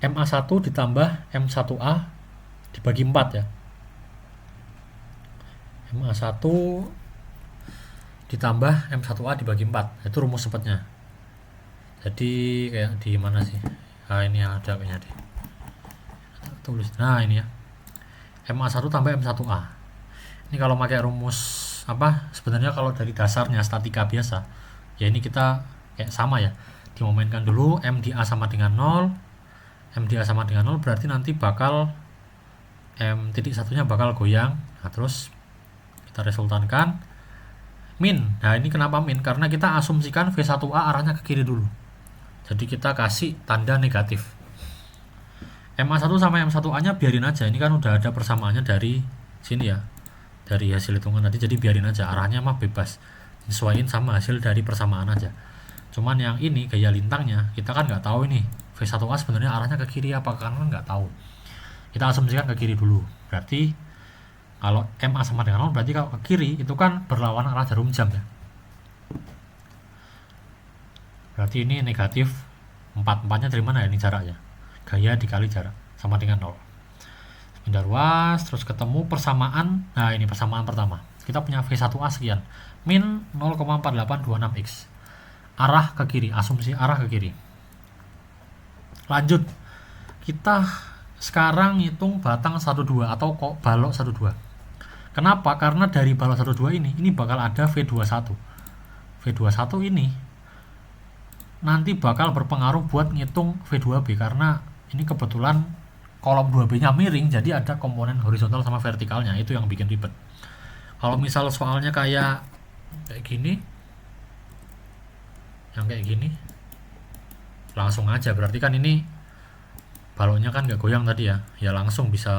MA1 ditambah M1A dibagi 4 ya, MA1 ditambah M1A dibagi 4, itu rumus cepatnya. Jadi kayak di mana sih, nah ini ada kayaknya deh, tulis, nah ini ya, MA1 tambah M1A. Ini kalau pakai rumus apa, sebenarnya kalau dari dasarnya statika biasa ya, ini kita kayak sama ya, dimomenkan dulu M di A sama dengan 0, M di A sama dengan 0 berarti nanti bakal M titik satunya bakal goyang. Nah terus kita resultankan min. Nah ini kenapa min, karena kita asumsikan V1A arahnya ke kiri dulu, jadi kita kasih tanda negatif. MA1 sama M1A nya biarin aja, ini kan udah ada persamaannya dari sini ya, dari hasil hitungan tadi, jadi biarin aja, arahnya mah bebas, nyesuaiin sama hasil dari persamaan aja. Cuman yang ini gaya lintangnya kita kan nggak tahu ini V1A sebenarnya arahnya ke kiri apa ke kanan, nggak tahu, kita asumsikan ke kiri dulu. Berarti kalau MA sama dengan 0 berarti kalau ke kiri itu kan berlawanan arah jarum jam ya, berarti ini negatif 4 nya dari mana ya, ini jaraknya, gaya dikali jarak sama dengan 0. Pindah ruas, terus ketemu persamaan. Nah ini persamaan pertama, kita punya V1A sekian, min 0,4826x, arah ke kiri, asumsi arah ke kiri. Lanjut, kita sekarang hitung batang 12 atau kok balok 12. Kenapa? Karena dari balok 12 ini bakal ada V21. V21 ini nanti bakal berpengaruh buat ngitung V2B, karena ini kebetulan kolom 2B nya miring, jadi ada komponen horizontal sama vertikalnya, itu yang bikin ribet. Kalau misal soalnya kayak gini, yang kayak gini langsung aja, berarti kan ini baloknya kan nggak goyang tadi ya, ya langsung bisa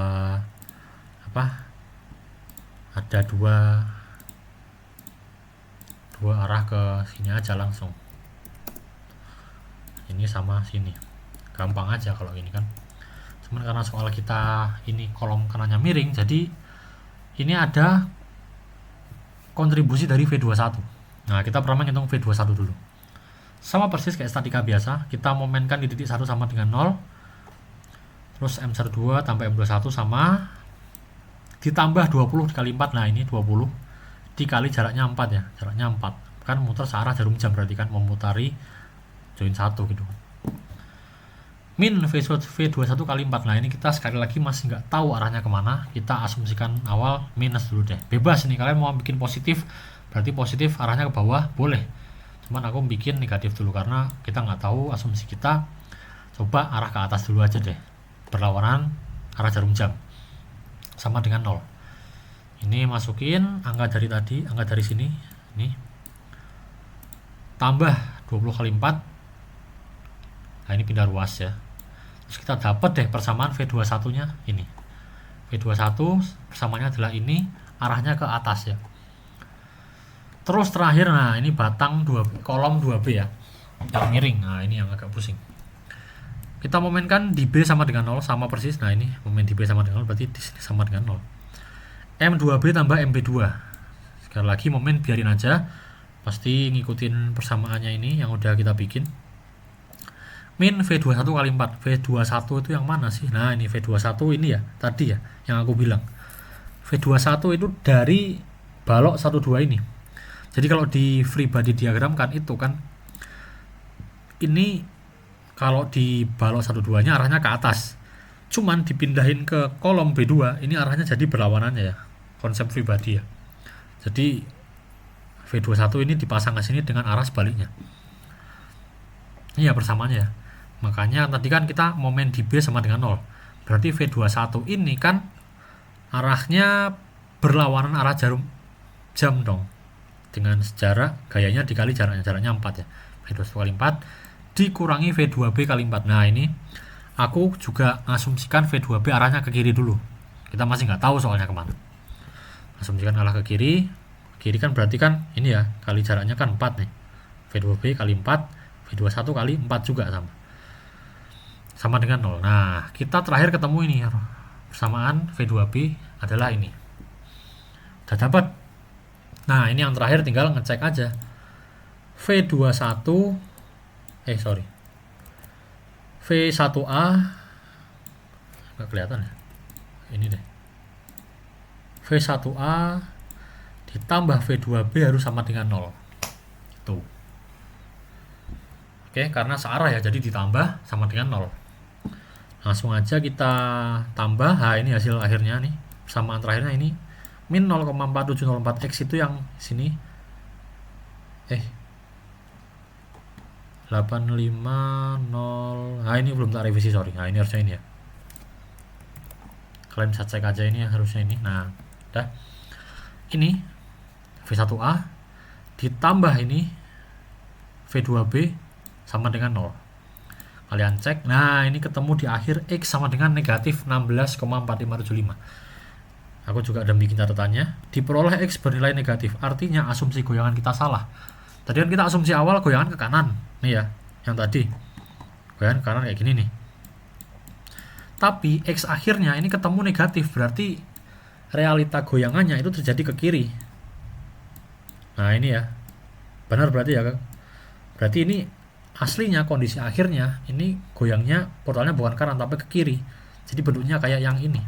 apa, ada dua arah ke sini aja langsung, ini sama sini, gampang aja kalau ini kan. Cuman karena soal kita ini kolom kanannya miring, jadi ini ada kontribusi dari V21. Nah kita pertama ngitung V21 dulu, sama persis kayak statika biasa, kita momenkan di titik 1 sama dengan 0, terus M12 tambah M21 sama ditambah 20 dikali 4. Nah ini 20 dikali jaraknya 4 ya, jaraknya 4 kan muter searah jarum jam, berarti kan memutari join 1 gitu. Min V21 kali 4. Nah ini kita sekali lagi masih nggak tahu arahnya kemana, kita asumsikan awal minus dulu deh, bebas nih, kalian mau bikin positif berarti positif arahnya ke bawah boleh, cuman aku bikin negatif dulu karena kita nggak tahu, asumsi kita coba arah ke atas dulu aja deh, berlawanan arah jarum jam sama dengan 0. Ini masukin angka dari tadi, angka dari sini, ini tambah 20 kali 4. Nah ini pindah ruas ya, terus kita dapat deh persamaan V21 nya ini, V21 persamaannya adalah ini, arahnya ke atas ya. Terus terakhir, nah ini batang 2, kolom 2B ya, yang miring. Nah ini yang agak pusing, kita momenkan di B sama dengan 0, sama persis. Nah ini momen di B sama dengan 0 berarti di sini sama dengan 0. M2B tambah MB2. Sekali lagi momen biarin aja, pasti ngikutin persamaannya ini yang udah kita bikin. Min V21 kali 4. V21 itu yang mana sih? Nah ini V21 ini ya, tadi ya yang aku bilang, V21 itu dari balok 12 ini. Jadi kalau di free body diagram kan itu kan, ini kalau di balok 12 nya arahnya ke atas, cuman dipindahin ke kolom B2 ini arahnya jadi berlawanannya ya, konsep free body ya. Jadi V21 ini dipasang ke sini dengan arah sebaliknya. Ini ya persamaannya ya. Makanya tadi kan kita momen di B sama dengan 0, berarti V21 ini kan arahnya berlawanan arah jarum jam dong, dengan jarak gayanya dikali jaraknya 4 ya, V21 kali 4 dikurangi V2B kali 4. Nah ini aku juga ngasumsikan V2B arahnya ke kiri dulu, kita masih nggak tahu soalnya kemana. asumsikan arah ke kiri kan berarti kan ini ya, kali jaraknya kan 4 nih, V2B kali 4, V21 kali 4 juga sama dengan 0. Nah, kita terakhir ketemu ini ya, persamaan V2B adalah ini. Udah dapat. Nah, ini yang terakhir tinggal ngecek aja. V1A nggak kelihatan ya. Ini deh. V1A ditambah V2B harus sama dengan 0. Tuh. Oke, karena searah ya, jadi ditambah sama dengan 0. Langsung aja kita tambah. Nah, ini hasil akhirnya nih. Persamaan terakhirnya ini min 0,4704x itu yang sini. 850. Nah, ini belum tak revisi, sorry. Nah, ini harusnya ini ya. Kalian bisa cek aja ini harusnya ini. Nah, udah. Ini V1A ditambah ini V2B sama dengan 0. Kalian cek. Nah, ini ketemu di akhir X sama dengan negatif 16,4575. Aku juga ada bikin catatannya. Diperoleh X bernilai negatif. Artinya asumsi goyangan kita salah. Tadi kan kita asumsi awal goyangan ke kanan. Nih ya, yang tadi. Goyangan ke kanan kayak gini nih. Tapi X akhirnya ini ketemu negatif. Berarti realita goyangannya itu terjadi ke kiri. Nah, ini ya. Benar berarti ya, berarti ini aslinya kondisi akhirnya ini goyangnya portalnya bukan kanan tapi ke kiri. Jadi bentuknya kayak yang ini.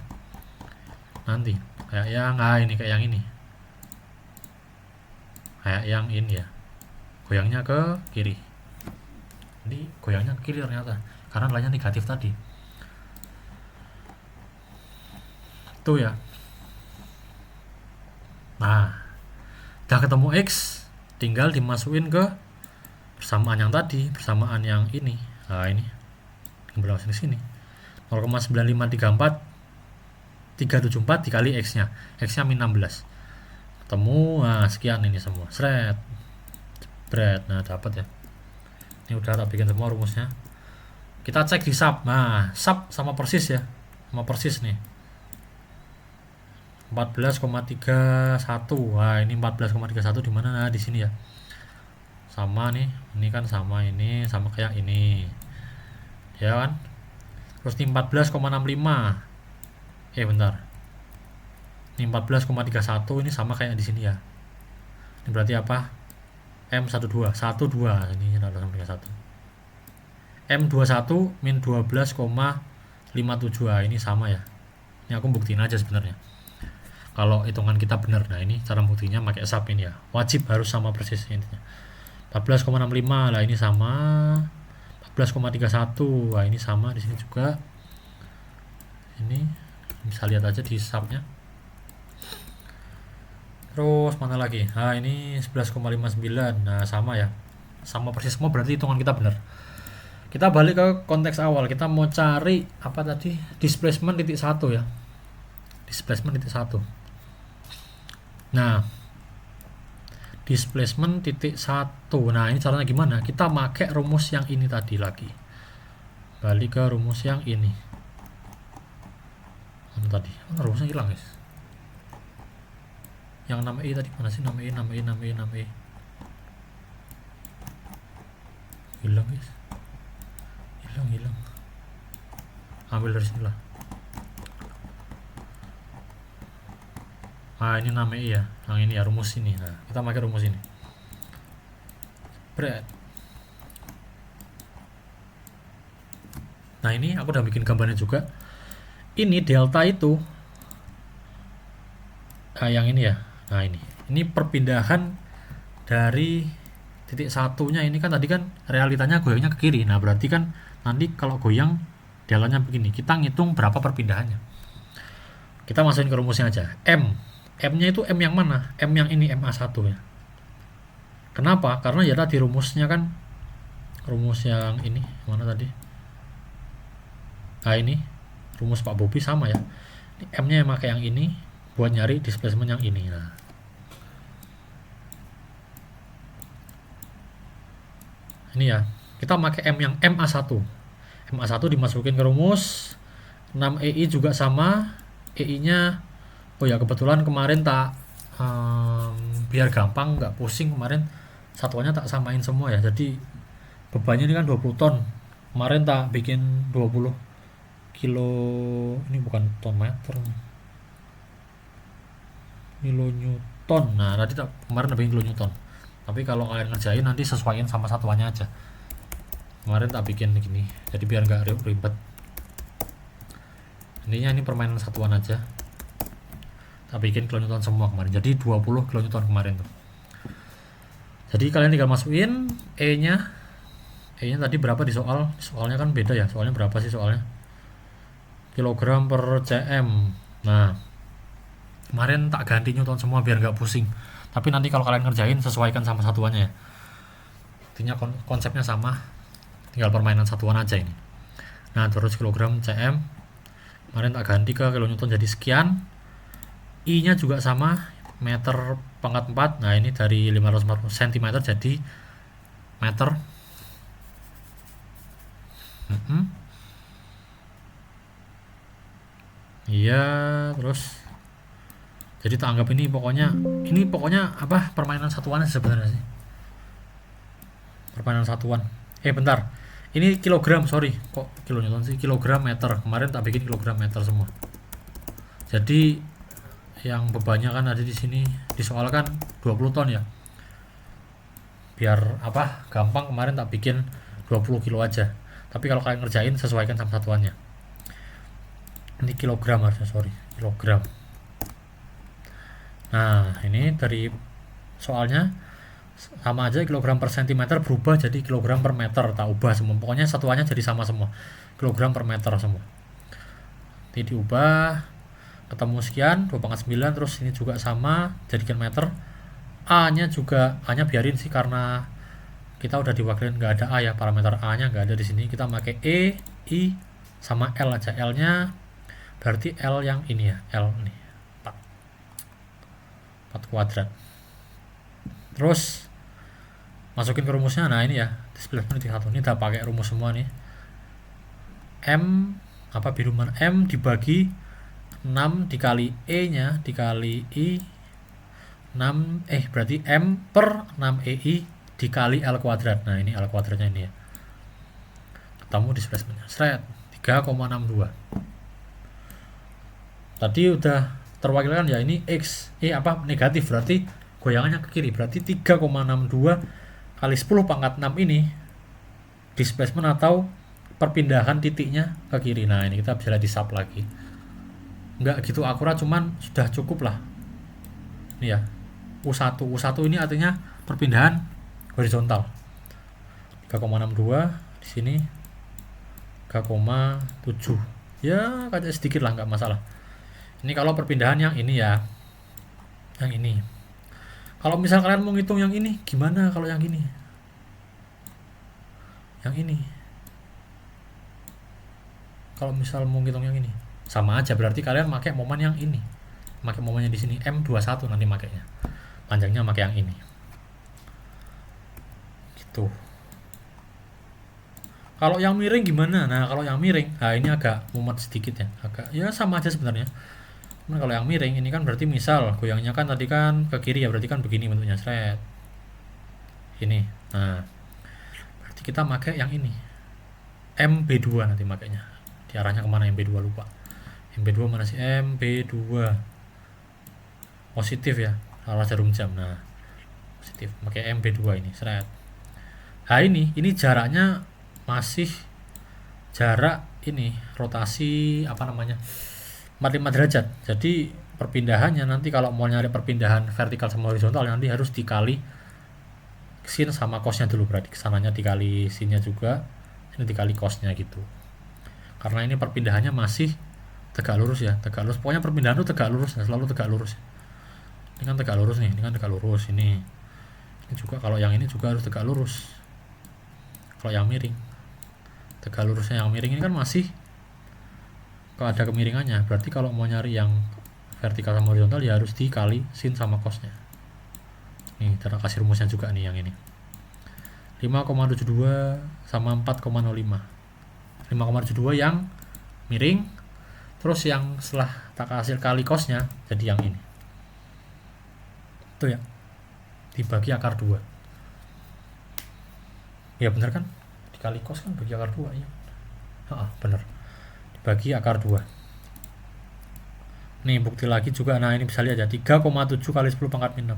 Nanti kayak yang ini kayak yang ini. Kayak yang ini ya. Goyangnya ke kiri. Jadi goyangnya ke kiri ternyata karena nilainya negatif tadi. Tuh ya. Nah, udah ketemu X, tinggal dimasukin ke persamaan yang tadi, persamaan yang ini. Nah, ini kembali ke sini. 0,9534 374 dikali X-nya. X-nya min 16. Ketemu, nah sekian ini semua. Sret. Jebret. Nah, dapat ya. Ini udah tak bikin semua rumusnya. Kita cek di sub. Nah, sub sama persis ya. Sama persis nih. 14,31. Nah, ini 14,31 di mana? Nah, di sini ya. Sama nih, ini kan sama ini, sama kayak ini. Ya kan? Terus ini 14,65. Bentar. Ini 14,31 ini sama kayak di sini ya. Ini berarti apa? M12, 12 ini ada sama dengan 1. M21 min 12,57. Ini sama ya. Ini aku buktiin aja sebenarnya. Kalau hitungan kita benar. Nah, ini cara buktinya pakai sub ini ya. Wajib harus sama persis intinya. 14,65 lah ini sama. 14,31. Nah, ini sama di sini juga. Ini bisa lihat aja di subnya. Terus mana lagi? Nah, ini 11,59. Nah, sama ya. Sama persis semua berarti hitungan kita benar. Kita balik ke konteks awal. Kita mau cari apa tadi? Displacement titik 1 ya. Displacement titik 1. Nah, displacement titik 1. Nah, ini caranya gimana? Kita pakai rumus yang ini tadi lagi. Balik ke rumus yang ini. Mana tadi? Mana rumusnya hilang, guys? Yang nama E tadi mana sih? Nama E. Hilang, guys. Hilang. Ambil dari sini lah. Nah, ini nama E ya. Yang ini ya, rumus ini. Nah, kita pakai rumus ini. Nah, ini aku udah bikin gambarnya juga. Ini delta itu yang ini ya. Nah, ini perpindahan dari titik satunya. Ini kan tadi kan realitanya goyangnya ke kiri. Nah, berarti kan nanti kalau goyang deltanya begini. Kita ngitung berapa perpindahannya. Kita masukin ke rumusnya aja. M-nya itu M yang mana? M yang ini, MA1 ya. Kenapa? Karena ya tadi rumusnya kan rumus yang ini mana tadi? Nah, ini rumus Pak Bobi sama ya. Ini M-nya yang pakai yang ini buat nyari displacement yang ini. Nah, ini ya. Kita pakai M yang MA1. MA1 dimasukin ke rumus. 6EI juga sama. EI-nya Oh ya, kebetulan kemarin tak biar gampang nggak pusing, kemarin satuannya tak samain semua ya, jadi bebannya ini kan 20 ton, kemarin tak bikin 20 kilo, ini bukan ton meter, kilo newton. Nah tadi tak kemarin bikin kilo newton, tapi kalau kalian ngerjain nanti sesuaiin sama satuannya aja. Kemarin tak bikin gini jadi biar nggak ribet. Intinya ini permainan satuan aja, tak bikin kilonewton semua kemarin, jadi 20 kilonewton kemarin tuh. Jadi kalian tinggal masukin E nya tadi berapa di soalnya kan beda ya, soalnya berapa sih soalnya, kilogram per cm. Nah kemarin tak ganti newton semua biar nggak pusing, tapi nanti kalau kalian ngerjain sesuaikan sama satuannya ya. Intinya konsepnya sama, tinggal permainan satuan aja ini. Nah terus kilogram cm kemarin tak ganti ke kilonewton jadi sekian. I nya juga sama, meter pangkat 4. Nah ini dari 540 cm jadi meter. Iya, terus jadi tak anggap ini pokoknya apa, permainan satuan sebenarnya sih, permainan satuan. Bentar, ini kilogram, sorry, kok kilonewton sih, kilogram meter. Kemarin tak bikin kilogram meter semua, jadi yang bebannya kan ada di sini, disoalkan 20 ton ya, biar apa gampang kemarin tak bikin 20 kilo aja. Tapi kalau kalian ngerjain sesuaikan sama satuannya. Ini kilogram harusnya, sorry, kilogram. Nah ini dari soalnya sama aja, kilogram per cm berubah jadi kilogram per meter, tak ubah semua, pokoknya satuannya jadi sama semua, kilogram per meter semua. Nanti diubah ketemu sekian 2/9, terus ini juga sama jadikan meter. A nya biarin sih, karena kita udah diwakilin nggak ada A ya, parameter A nya nggak ada di sini, kita pakai E, I sama L aja. L nya berarti L yang ini ya, L nih 4 kuadrat. Terus masukin ke rumusnya. Nah ini ya, displacement titik 1 ini udah pakai rumus semua nih. M apa biru mana, M dibagi 6 dikali E nya dikali I 6 berarti M per 6 EI dikali L kuadrat. Nah ini L kuadratnya ini ya, ketemu displacementnya, 3,62. Tadi udah terwakilkan ya, ini X negatif, berarti goyangannya ke kiri, berarti 3,62 kali 10 pangkat 6 ini displacement atau perpindahan titiknya ke kiri. Nah ini kita bisa lihat di sub lagi, nggak gitu akurat, cuman sudah cukup lah. Ini ya U1 ini artinya perpindahan horizontal. 3,62 di sini 3,7 ya, kayak sedikit lah, nggak masalah. Ini kalau perpindahan yang ini ya, yang ini. Kalau misal kalian mau ngitung yang ini gimana, kalau yang ini, kalau misal mau ngitung yang ini sama aja, berarti kalian pakai momen yang ini, pakai momennya di sini M21 nanti makainya, panjangnya pakai yang ini gitu. Kalau yang miring gimana? Nah kalau yang miring, ini agak mumet sedikit ya, agak ya sama aja sebenarnya. Nah, kalau yang miring ini kan berarti misal goyangnya kan tadi kan ke kiri ya, berarti kan begini bentuknya, ini. Nah berarti kita pakai yang ini, MB2 nanti makanya. Di arahnya kemana MB2 lupa. MB2 mana sih? MB2 positif ya, arah jarum jam. Nah positif, pakai MB2 ini, Nah ini jaraknya masih jarak ini rotasi 45 derajat. Jadi perpindahannya nanti kalau mau nyari perpindahan vertikal sama horizontal nanti harus dikali sin sama cosnya dulu, berarti kesananya dikali sinnya juga, ini dikali cosnya gitu. Karena ini perpindahannya masih tegak lurus ya, pokoknya perpindahan itu tegak lurus ya, selalu tegak lurus. Ini kan tegak lurus nih, ini kan tegak lurus, ini juga kalau yang ini juga harus tegak lurus. Kalau yang miring, tegak lurusnya yang miring ini kan masih kalau ada kemiringannya, berarti kalau mau nyari yang vertikal sama horizontal ya harus dikali sin sama cosnya. Nih cara kasih rumusnya juga nih yang ini, 5,72 sama 4,05. 5,72 yang miring, Terus yang setelah tak hasil kali cosnya jadi yang ini. Itu ya. Dibagi akar 2. Ya bener kan? Dikali cos kan bagi akar 2 ya. Bener. Dibagi akar 2. Nih bukti lagi juga. Nah ini bisa lihat ya 3,7 kali 10 pangkat min 6.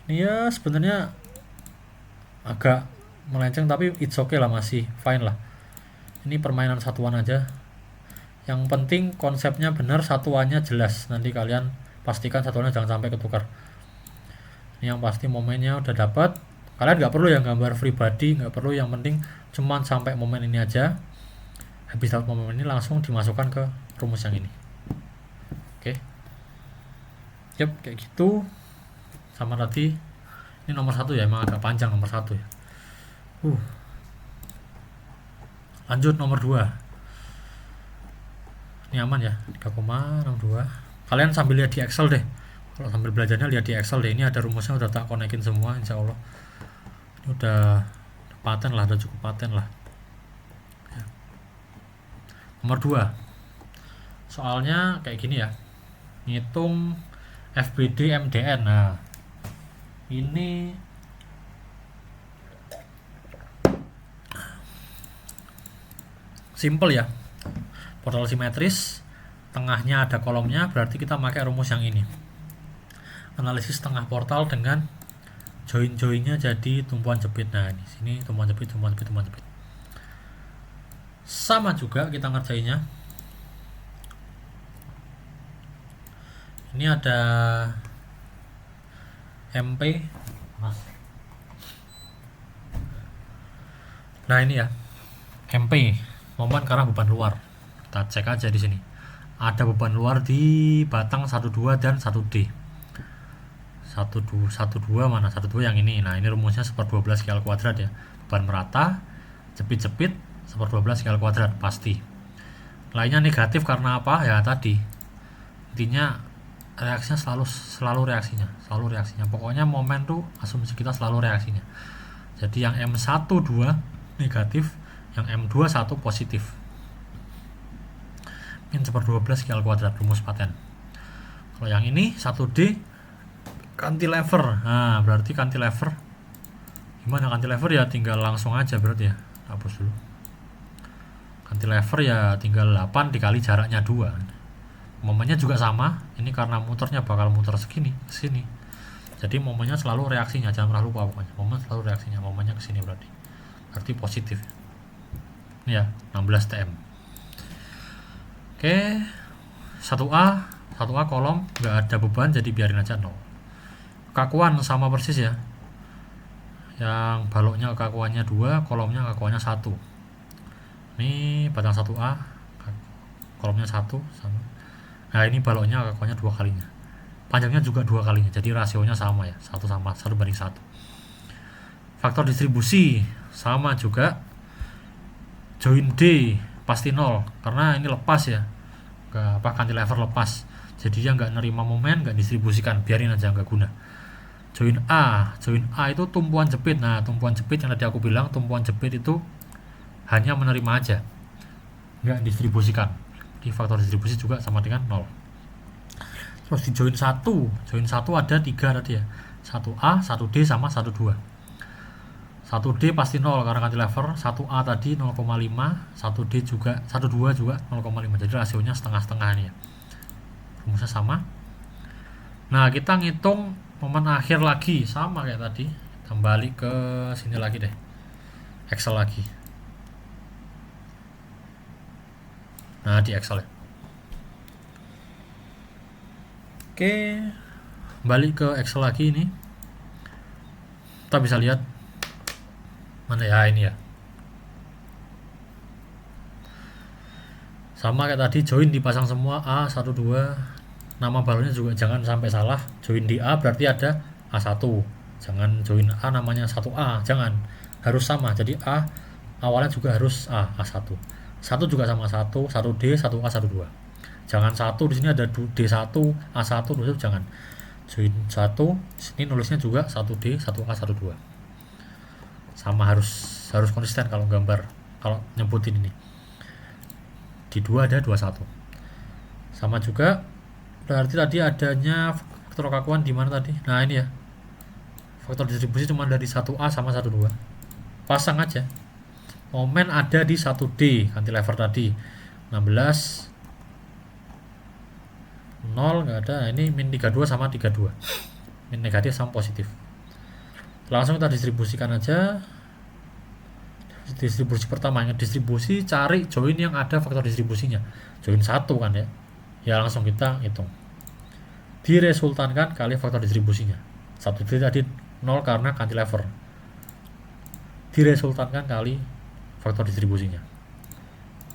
Ini ya sebenarnya agak melenceng tapi it's okay lah, masih fine lah. Ini permainan satuan aja. Yang penting konsepnya benar, satuannya jelas. Nanti kalian pastikan satuannya jangan sampai ketukar. Ini yang pasti momennya udah dapat. Kalian nggak perlu yang gambar free body, nggak perlu, yang penting cuman sampai momen ini aja. Habis dapat momen ini langsung dimasukkan ke rumus yang ini. Oke. Yap, kayak gitu. Sama tadi. Ini nomor 1 ya, emang agak panjang nomor 1 ya. Lanjut nomor 2. Ini aman ya, 3,62. Kalian sambil lihat di Excel deh. Kalau sambil belajarnya lihat di Excel deh. Ini ada rumusnya udah tak konekin semua, insya Allah. Ini udah paten lah, udah cukup paten lah. Ya. Nomor 2. Soalnya kayak gini ya. Ngitung FBD MDN. Nah, ini simple ya. Portal simetris, tengahnya ada kolomnya, berarti kita pakai rumus yang ini. Analisis tengah portal dengan join-joinnya jadi tumpuan jepit. Nah, di sini tumpuan jepit, tumpuan jepit, tumpuan jepit. Sama juga kita ngerjainnya. Ini ada MP. Nah, ini ya. MP, momen karena beban luar. Kita cek aja di sini. Ada beban luar di batang 12 dan 1D. 12 mana? 12 yang ini. Nah, ini rumusnya 1/12 kal kuadrat ya. Beban merata, jepit-jepit 1/12 kal kuadrat pasti. Lainnya negatif karena apa? Ya tadi. Intinya reaksinya selalu reaksinya. Pokoknya momen tuh asumsi kita selalu reaksinya. Jadi yang M12 negatif, yang M21 positif. Min 1/12 kal kuadrat, rumus paten. Kalau yang ini 1D cantilever. Nah, berarti cantilever gimana? Cantilever ya tinggal langsung aja berarti ya. Hapus dulu. Cantilever ya tinggal 8 dikali jaraknya 2. Momennya juga sama. Ini karena muternya bakal muter segini ke sini. Jadi momennya selalu reaksinya, jangan pernah lupa pokoknya. Momen selalu reaksinya, momennya ke sini berarti positif. Ini ya, 16 TM. Oke, 1A kolom nggak ada beban jadi biarin aja 0. Kekakuan sama persis ya. Yang baloknya kekakuannya 2, kolomnya kekakuannya 1. Ini batang 1A, kolomnya 1 sama. Nah, ini baloknya kekakuannya 2 kalinya. Panjangnya juga 2 kalinya. Jadi rasionya sama ya, 1/1. Faktor distribusi sama juga. Join D pasti 0 karena ini lepas ya, cantilever lepas, jadi dia nggak nerima momen, nggak distribusikan, biarin aja, nggak guna. Join A itu tumpuan jepit. Nah, tumpuan jepit yang tadi aku bilang, tumpuan jepit itu hanya menerima aja, nggak distribusikan. Di faktor distribusi juga sama dengan 0. Terus di join 1 ada 3 tadi ya, 1A, 1D sama 1,2. 1D pasti 0 karena cantilever. 1A tadi 0,5, 1D juga, 1,2 juga 0,5. Jadi rasionya setengah-setengah ini ya. Rumusnya sama. Nah, kita ngitung momen akhir lagi sama kayak tadi. Kembali ke sini lagi deh. Excel lagi. Nah, di Excel ya. Oke. Balik ke Excel lagi ini. Kita bisa lihat mana ya, ini ya. Sama kayak tadi, join dipasang semua A, 1, 2. Nama balonnya juga jangan sampai salah. Join di A berarti ada A1. Jangan join A namanya 1A, jangan. Harus sama. Jadi A awalnya juga harus A1. 1 juga sama 1, 1D, 1A, 1,2. Jangan 1 di sini ada D1, A1, itu jangan. Join 1, sini nulisnya juga 1D, 1A, 1,2. Sama, harus konsisten kalau gambar, kalau nyebutin ini. Di 2 ada 21. Sama juga berarti tadi adanya faktor kakuan di mana tadi? Nah ini ya, faktor distribusi cuma dari 1A sama 1,2. Pasang aja. Momen ada di 1D cantilever tadi. 16 0 nggak ada. Nah, ini min 32 sama 32. Min negatif sama positif. Langsung kita distribusikan aja. Distribusi pertama, yang distribusi cari join yang ada faktor distribusinya. Join 1 kan ya. Ya langsung kita hitung. Diresultankan kali faktor distribusinya. 1D tadi 0 karena cantilever. Diresultankan kali faktor distribusinya.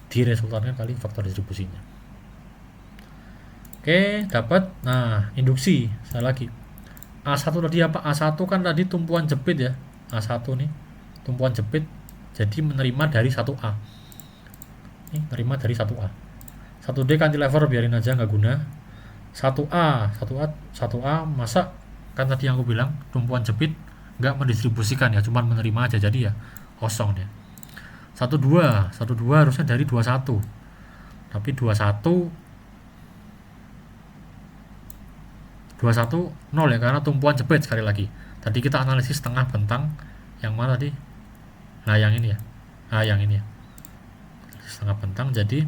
Diresultankan kali faktor distribusinya. Oke, dapat. Nah, induksi. Saya lagi. A1 tadi apa? A1 kan tadi tumpuan jepit ya. A1 nih, tumpuan jepit. Jadi menerima dari 1A. Ini menerima dari 1A. 1D cantilever biarin aja, nggak guna. 1A masa kan tadi yang aku bilang tumpuan jepit nggak mendistribusikan ya, cuman menerima aja, jadi ya kosong dia. 12 harusnya dari 21. Tapi 21 0 ya, karena tumpuan jepit sekali lagi. Tadi kita analisis tengah bentang yang mana tadi? Nah, yang ini ya. Setengah bentang, jadi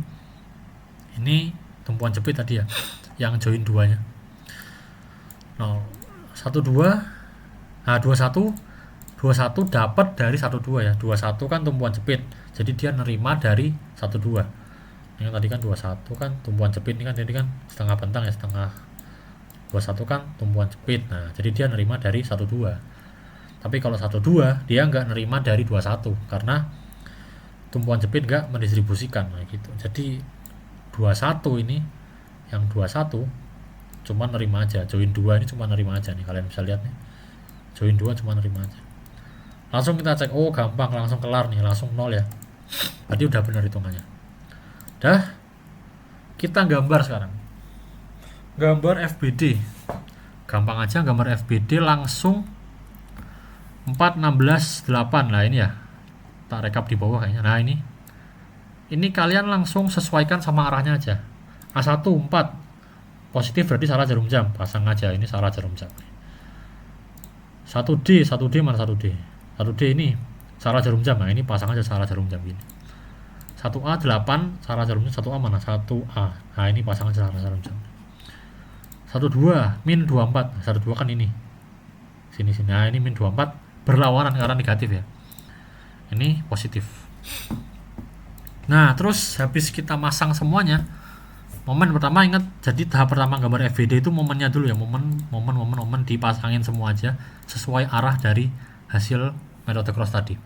ini tumpuan jepit tadi ya, yang join 2-nya. 0 1 2. Nah, 21 dapat dari 12 ya. 21 kan tumpuan jepit. Jadi dia nerima dari 12. Yang tadi kan 21 kan tumpuan jepit, ini kan setengah bentang ya, setengah. 21 kan tumpuan jepit. Nah, jadi dia nerima dari 12. Tapi kalau 12 dia nggak nerima dari 21 karena tumpuan jepit nggak mendistribusikan. Nah, gitu. Jadi 21 ini, yang 21 cuma nerima aja. Join 2 ini cuma nerima aja nih, kalian bisa lihat nih. Join 2 cuma nerima aja. Langsung kita cek, oh gampang, langsung kelar nih, langsung 0 ya. Berarti udah benar hitungannya. Dah, kita gambar sekarang. Gambar FBD. Gampang aja gambar FBD langsung 4, 16, 8. Nah ini ya, tak rekap di bawah kayaknya. Nah ini kalian langsung sesuaikan sama arahnya aja. A1 4 positif berarti salah jarum jam, pasang aja, ini salah jarum jam. 1D mana 1D? 1D ini salah jarum jam. Nah ini pasang aja salah jarum jam gini. 1A 8 salah jarum jam. 1A mana? 1A. Nah ini pasang aja salah jarum jam. 12 min 24. 12 kan ini. Sini. Nah ini min 24 berlawanan karena negatif ya. Ini positif. Nah, terus habis kita masang semuanya, momen pertama ingat, jadi tahap pertama gambar FBD itu momennya dulu ya, momen dipasangin semua aja sesuai arah dari hasil metode cross tadi.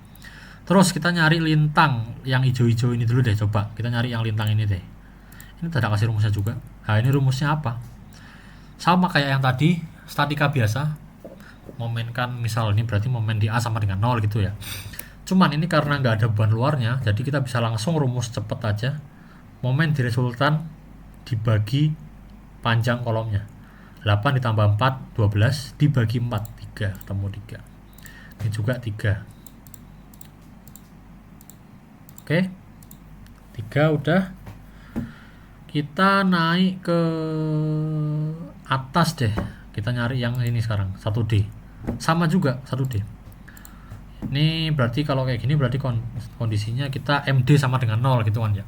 Terus kita nyari lintang yang hijau-hijau ini dulu deh, coba kita nyari yang lintang ini deh. Ini tidak kasih rumusnya juga. Nah, ini rumusnya apa? Sama kayak yang tadi, statika biasa. Momen kan misal ini berarti momen di A sama dengan 0 gitu ya. Cuman ini karena nggak ada beban luarnya, jadi kita bisa langsung rumus cepet aja. Momen diresultan dibagi panjang kolomnya. 8 ditambah 4, 12 dibagi 4, 3, ketemu 3. Ini juga 3. Oke. 3 udah. Kita naik ke atas deh. Kita nyari yang ini sekarang, 1D. Sama juga 1D. Ini berarti kalau kayak gini berarti kondisinya kita MD sama dengan 0 gitu kan ya.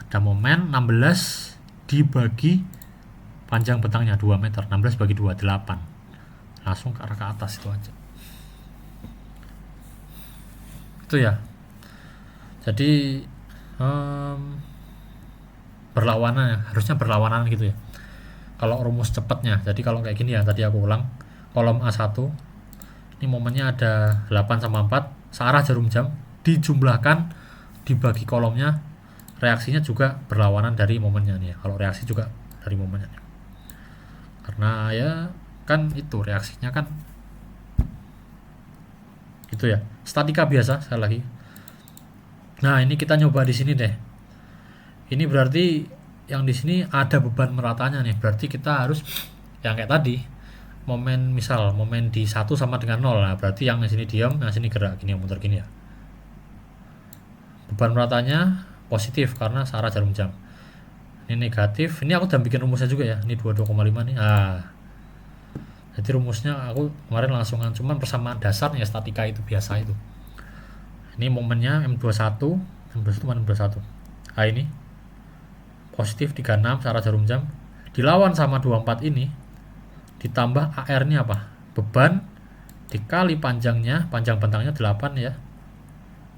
Ada momen 16 dibagi panjang bentangnya 2 meter. 16 bagi 2, 8. Langsung ke arah ke atas itu aja. Itu ya. Jadi berlawanan ya, harusnya berlawanan gitu ya. Kalau rumus cepatnya, jadi kalau kayak gini ya, tadi aku ulang, kolom A1 ini momennya ada 8 sama 4 searah jarum jam, dijumlahkan dibagi kolomnya, reaksinya juga berlawanan dari momennya nih ya. Kalau reaksi juga dari momennya nih. Karena ya kan itu reaksinya kan itu ya, statika biasa sekali lagi. Nah, ini kita nyoba di sini deh. Ini berarti yang di sini ada beban meratanya nih, berarti kita harus yang kayak tadi, momen misal momen di 1 sama dengan 0. Nah, berarti yang di sini diam, yang sini gerak gini, muter gini ya. Beban meratanya positif karena searah jarum jam. Ini negatif, ini aku udah bikin rumusnya juga ya, ini 22,5 nih. Jadi rumusnya aku kemarin langsungan, cuman persamaan dasarnya statika itu biasa itu. Ini momennya M21, M21 mana M21. Ini positif 36 secara jarum jam, dilawan sama 24 ini, ditambah AR-nya apa? Beban dikali panjangnya, panjang bentangnya 8 ya,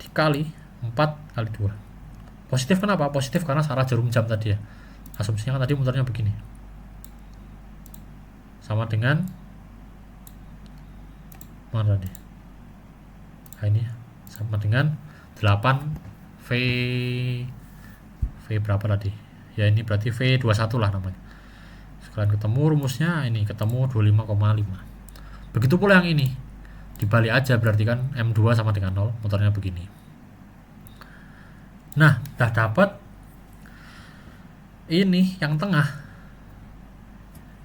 dikali 4 kali 2. Positif kenapa? Positif karena secara jarum jam tadi ya. Asumsinya kan tadi muternya begini. Sama dengan mana tadi? Ini sama dengan 8 V berapa tadi? Ya ini berarti V21 lah namanya. Sekalian ketemu rumusnya, ini ketemu 25,5. Begitu pula yang ini. Dibalik aja berarti kan M2 sama dengan 0, muternya begini. Nah, udah dapat ini yang tengah.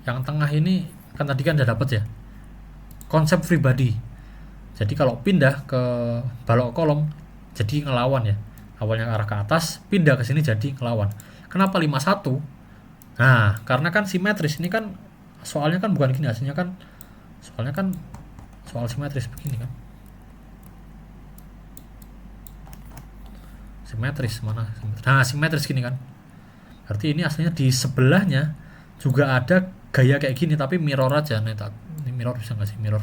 Yang tengah ini kan tadi kan udah dapat ya. Konsep free body. Jadi kalau pindah ke balok kolom jadi ngelawan ya. Awalnya arah ke atas, pindah ke sini jadi ngelawan. Kenapa 51? Nah, karena kan simetris. Ini kan soalnya kan bukan gini, hasilnya kan soalnya kan soal simetris begini kan. Simetris mana? Nah, simetris gini kan. Berarti ini aslinya di sebelahnya juga ada gaya kayak gini tapi mirror aja. Ini mirror bisa nggak sih mirror?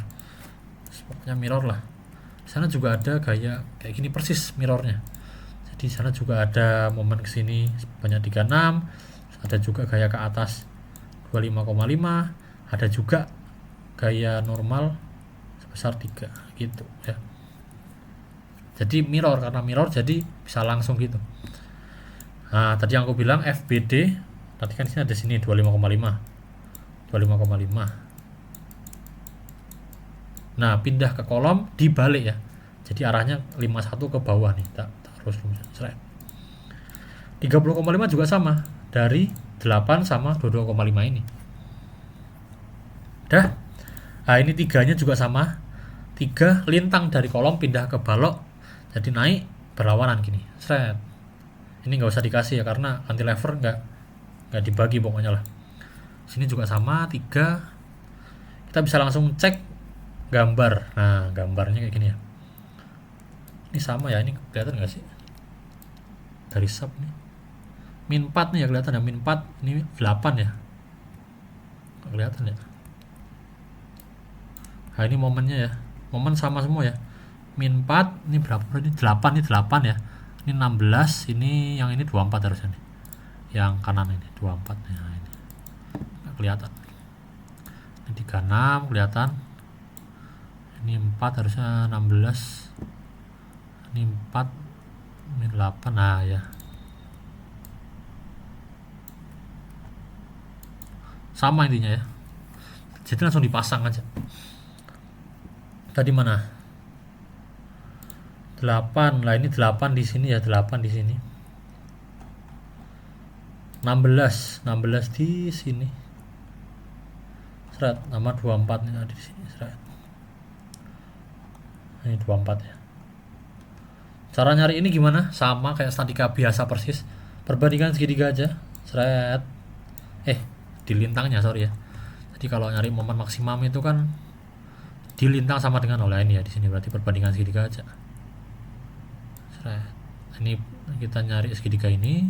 Pokoknya mirror lah. Di sana juga ada gaya kayak gini persis mirrornya. Jadi di sana juga ada momen kesini sebanyak 36, ada juga gaya ke atas 25,5, ada juga gaya normal sebesar 3 gitu ya. Jadi mirror, karena mirror jadi bisa langsung gitu. Nah, tadi yang aku bilang FBD tadi kan sini ada sini 25,5. Nah, pindah ke kolom dibalik ya. Jadi arahnya 51 ke bawah nih. Terus 30,5 juga sama. Dari 8 sama 22,5 ini. Dah. Nah, ini tiganya juga sama. 3 lintang dari kolom pindah ke balok. Jadi naik berlawanan gini. Seret. Ini nggak usah dikasih ya karena cantilever nggak dibagi pokoknya lah. Sini juga sama 3. Kita bisa langsung cek gambar. Nah, gambarnya kayak gini ya. Ini sama ya, ini kelihatan nggak sih? Dari sub nih. Min 4 nih ya kelihatan ya, min 4 ini 8 ya. Nggak kelihatan ya. Nah, ini momennya ya. Momen sama semua ya. Min 4 ini berapa? Ini 8 ya. Ini 16, ini yang ini 24 harusnya nih. Yang kanan ini 24 nih. Nah, ini. Nggak kelihatan. Ini 36 kelihatan. Ini 4 harusnya 16. Ini 4 ini 8. Nah ya. Sama intinya ya. Jadi langsung dipasang aja. Tadi mana? 8. Lah ini 8 di sini ya, 8 di sini. 16 di sini. Seret nama 24 nih ada di sini, seret. Ini 24 ya. Cara nyari ini gimana? Sama kayak statika biasa persis. Perbandingan segitiga aja. Seret. Di lintangnya sorry ya. Jadi kalau nyari momen maksimum itu kan di lintang sama dengan ini ya di sini berarti perbandingan segitiga aja. Seret. Ini kita nyari segitiga ini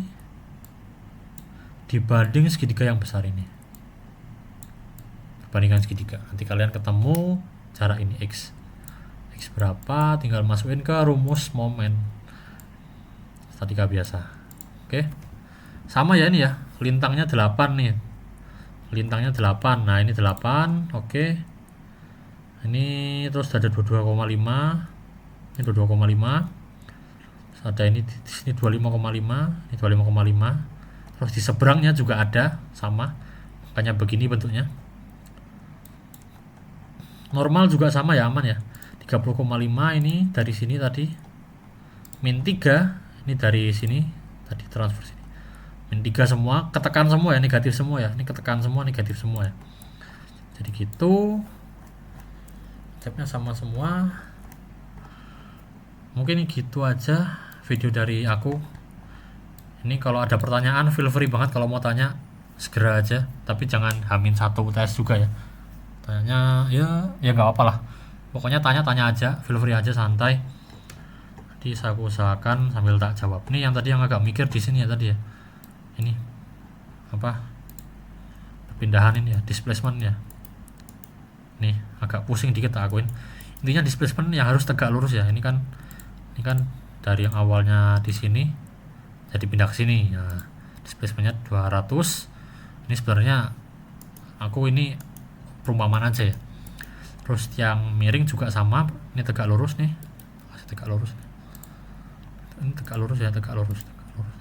dibanding segitiga yang besar ini. Perbandingan segitiga. Nanti kalian ketemu cara ini X berapa, tinggal masukin ke rumus momen statika biasa. Oke. Sama ya ini ya, lintangnya 8 nih. Lintangnya 8. Nah, ini 8. Oke. Ini terus ada 22,5. Ini 22,5. Terus ada ini di sini 25,5, ini 25,5. Terus di seberangnya juga ada sama. Makanya begini bentuknya. Normal juga sama ya, aman ya. 30,5 ini dari sini tadi. Min 3 ini dari sini tadi transfer sini. Min 3 semua, ketekan semua ya, negatif semua ya. Ini ketekan semua, negatif semua ya. Jadi gitu. Konsepnya sama semua. Mungkin gitu aja video dari aku. Ini kalau ada pertanyaan feel free banget, kalau mau tanya segera aja, tapi jangan H-1 UTS juga ya. Tanya ya nggak apa lah, pokoknya tanya aja, feel free aja, santai. Jadi saya usahakan sambil tak jawab. Ini yang tadi yang agak mikir di sini ya tadi ya, ini apa, perpindahan ini ya, displacement ya. Nih agak pusing dikit tak akuin. Intinya displacement yang harus tegak lurus ya. Ini kan dari yang awalnya di sini jadi pindah ke sini. Nah, displacementnya 200. Ini sebenarnya aku ini perumpamaan aja ya. Terus yang miring juga sama, ini tegak lurus nih, masih tegak lurus. Ini tegak lurus ya, tegak lurus.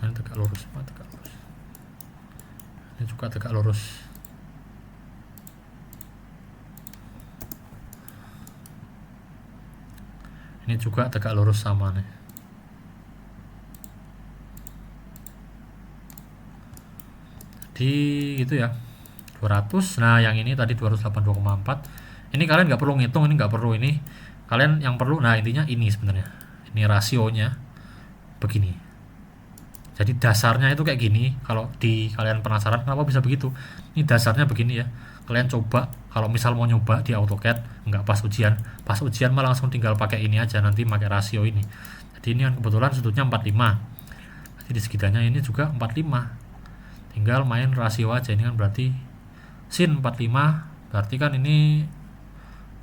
Ini tegak lurus, tegak lurus. Ini juga tegak lurus. Ini juga tegak lurus sama nih. Jadi itu ya, 200. Nah yang ini tadi 282,4. Ini kalian nggak perlu ngitung, ini nggak perlu, ini kalian yang perlu, nah intinya ini sebenarnya, ini rasionya begini. Jadi dasarnya itu kayak gini. Kalau kalian penasaran kenapa bisa begitu, ini dasarnya begini ya. Kalian coba kalau misal mau nyoba di AutoCAD, nggak pas ujian malah langsung tinggal pakai ini aja, nanti pakai rasio ini. Jadi ini kan kebetulan sudutnya 45, jadi segitannya ini juga 45, tinggal main rasio aja. Ini kan berarti sin 45, berarti kan ini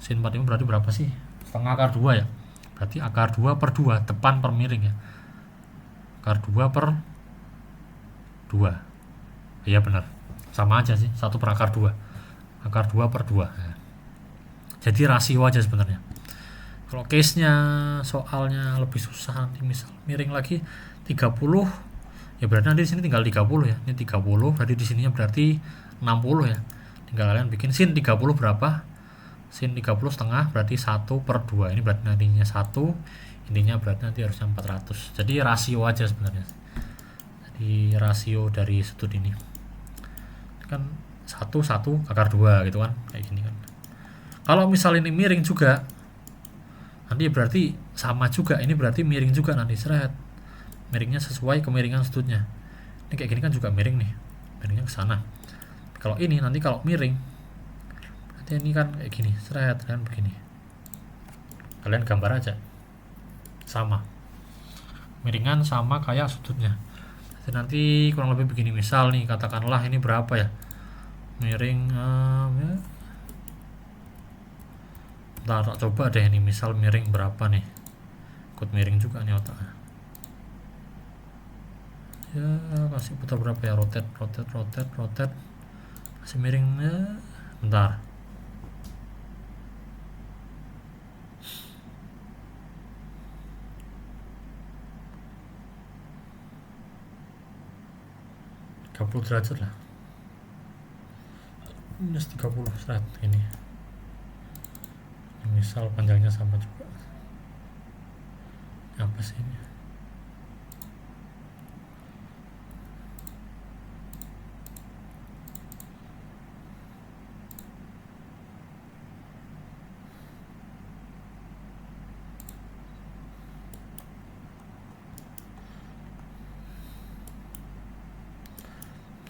sin 45 berarti berapa sih, setengah akar 2 ya, berarti akar 2 per 2, depan per miring ya, akar 2 per 2. Iya benar, sama aja sih, 1 per akar 2, akar 2 per 2 ya. Jadi rasio aja sebenarnya. Kalau case nya soalnya lebih susah, nanti misal miring lagi 30, ya berarti nanti di sini tinggal 30 ya. Ini 30, berarti di sininya berarti 60 ya. Tinggal kalian bikin sin 30 berapa? Sin 30 setengah berarti 1 per 2. Ini berarti nantinya 1, intinya berarti nanti harusnya 400. Jadi rasio aja sebenarnya. Jadi rasio dari sudut ini kan 1 akar 2 gitu kan, kayak gini kan. Kalau misal ini miring juga, nanti berarti sama juga, ini berarti miring juga nanti, seret. Miringnya sesuai kemiringan sudutnya. Ini kayak gini kan juga miring nih, miringnya ke sana. Kalau ini nanti kalau miring, nanti ini kan kayak gini, seret kan begini. Kalian gambar aja, sama, miringan sama kayak sudutnya. Jadi nanti kurang lebih begini. Misal nih, katakanlah ini berapa ya, miring ya. Ntar tak coba deh ini, misal miring berapa nih, ikut miring juga nih otaknya ya. Kasih putar berapa ya, rotate, kasih miringnya. Bentar, derajat lah, minus 30 saat ini. Misal panjangnya sama juga, apa sih ini,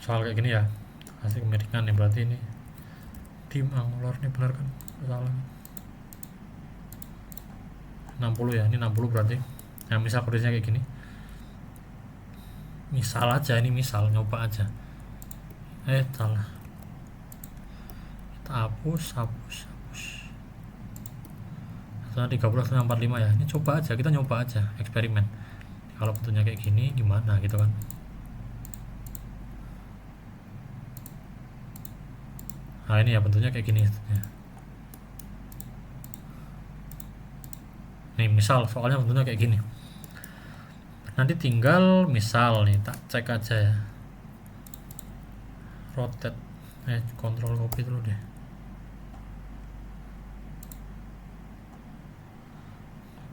soal kayak gini ya, kasih kemiringan nih, berarti ini dim angular nih, benar kan, salah 60 ya, ini 60 berarti. Nah misal kondisinya kayak gini, misal aja, ini misal nyoba aja, salah, kita hapus 30 atau 45 ya. Ini coba aja, kita nyoba aja, eksperimen. Kalau bentuknya kayak gini gimana gitu kan. Nah ini ya bentuknya kayak gini ya. Nih misal soalnya bentuknya kayak gini, nanti tinggal misal nih tak cek aja ya, rotate, kontrol copy dulu deh,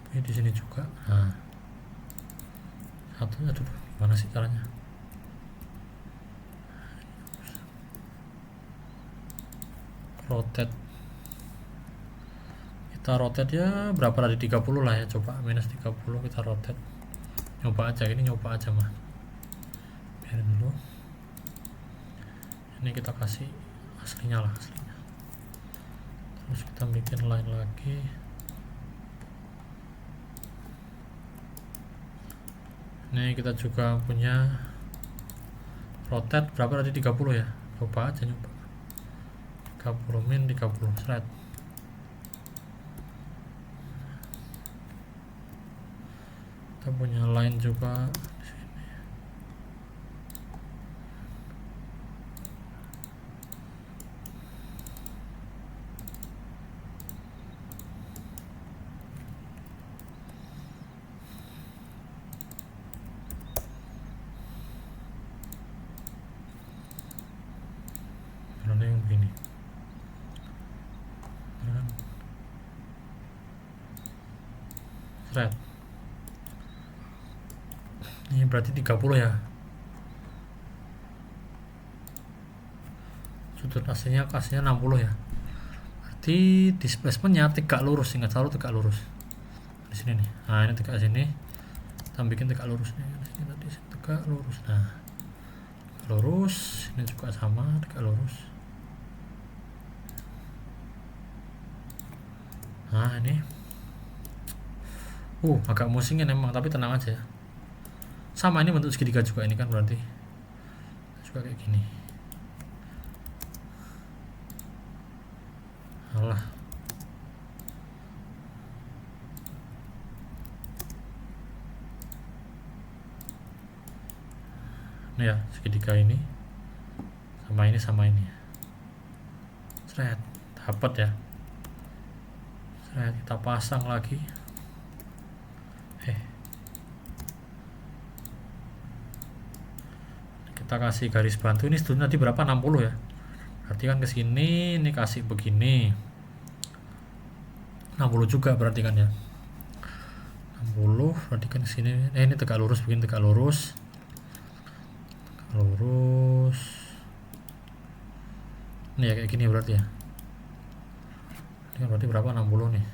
copy di sini juga. Nah satu, aduh gimana sih caranya, rotate, kita rotate ya berapa tadi, 30 lah ya, coba minus 30 kita rotate, nyoba aja, ini nyoba aja mah. biarin dulu. Ini kita kasih aslinya lah, aslinya. Terus kita bikin line lagi. Ini kita juga punya rotate berapa tadi, 30 ya. Coba aja nyoba. 30 min 30 thread. Kita punya line juga di sini. Ini yang begini. Thread. Ini berarti 30 ya. Sudut aslinya 60 ya. Berarti displacementnya tegak lurus, ingat selalu tegak lurus. Di sini nih. Nah, ini tegak sini. Kita bikin tegak lurus nih. Di sini tadi tegak lurus. Nah, tegak lurus. Ini juga sama, tegak lurus. Nah, ini. Agak musingin emang, tapi tenang aja ya. Sama, ini bentuk segitiga juga, ini kan berarti juga kayak gini. Alah. Ini ya, segitiga ini sama ini. Thread, dapat ya. Thread, kita pasang lagi. Kita kasih garis bantu. Ini sudut nanti berapa? 60 ya. Berarti kan ke sini, ini kasih begini. 60 juga berarti kan ya. 60 berarti kan ke sini. Ini tegak lurus, bikin tegak lurus. Tegak lurus. Ini ya kayak gini berarti ya. Ini kan berarti berapa? 60 nih.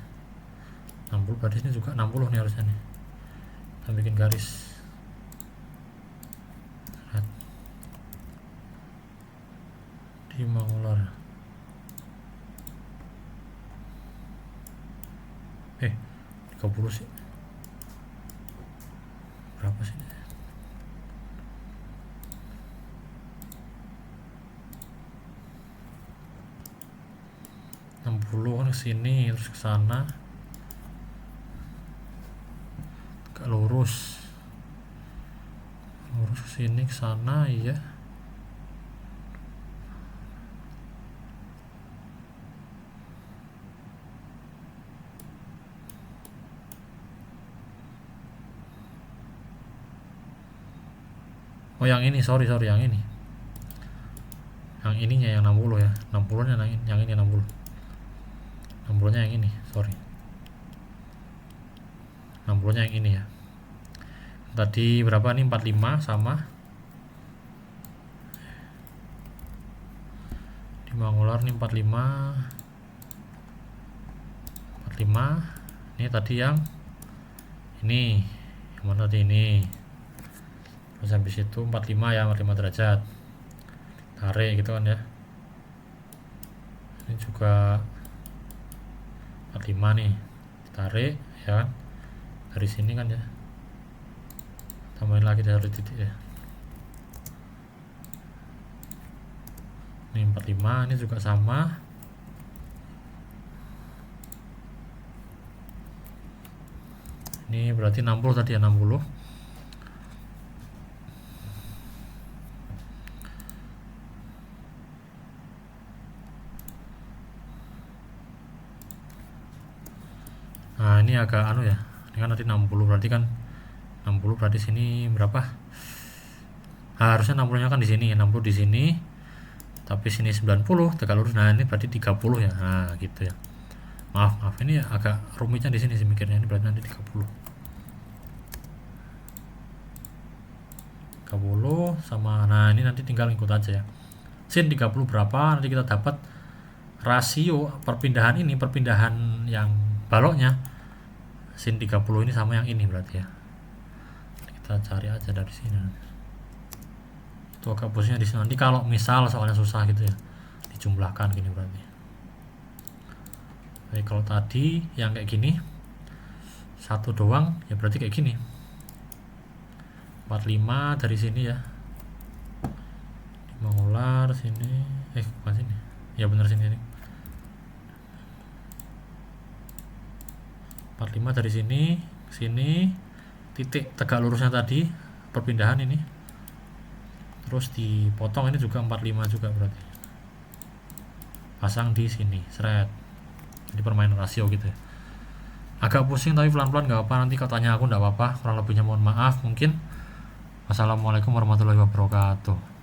60 berarti ini juga 60 nih harusnya nih. Kita bikin garis. Mangular. 30 sih. Berapa sih? 60 kan ke sini terus ke sana. Tegak lurus. Lurus ke sini ke sana, iya. Yang ini, sorry yang ini. Yang ininya yang 60 ya. 60-nya yang ini 60. 60-nya yang ini, sorry. 60-nya yang ini ya. Tadi berapa nih? 45 sama. Di Mangular nih 45. 45. Ini tadi yang ini. Yang mana tadi ini? Terus habis itu 45 ya, 45 derajat. Tarik gitu kan ya. Ini juga 45 nih. Tarik ya kan. Dari sini kan ya. Tambahin lagi dari titik ya. Ini 45, ini juga sama. Ini berarti 60 tadi ya, 60. Nah, ini agak anu ya. Ini kan nanti 60 berarti kan 60 berarti sini berapa? Nah, harusnya 60-nya kan di sini, 60 di sini. Tapi sini 90 tegak lurus. Nah, ini berarti 30 ya. Nah, gitu ya. Maaf, ini agak rumitnya di sini sih mikirnya. Ini berarti nanti 30. 30 sama, nah ini nanti tinggal ikut aja ya. Sin 30 berapa? Nanti kita dapat rasio perpindahan ini, perpindahan yang baloknya. Sin 30 ini sama yang ini berarti ya. Kita cari aja dari sini. tuh agak pusingnya di sini. Nanti kalau misal soalnya susah gitu ya, dijumlahkan gini berarti. Jadi kalau tadi yang kayak gini satu doang ya berarti kayak gini 45 dari sini ya, mengular sini, bukan sini ya, bener sini ini 45 dari sini sini, titik tegak lurusnya tadi perpindahan ini, terus dipotong ini juga 45 juga berarti, pasang di sini seret. Jadi permainan rasio gitu ya, agak pusing tapi pelan-pelan gak apa, nanti katanya aku gak apa-apa, kurang lebihnya mohon maaf mungkin. Wassalamualaikum warahmatullahi wabarakatuh.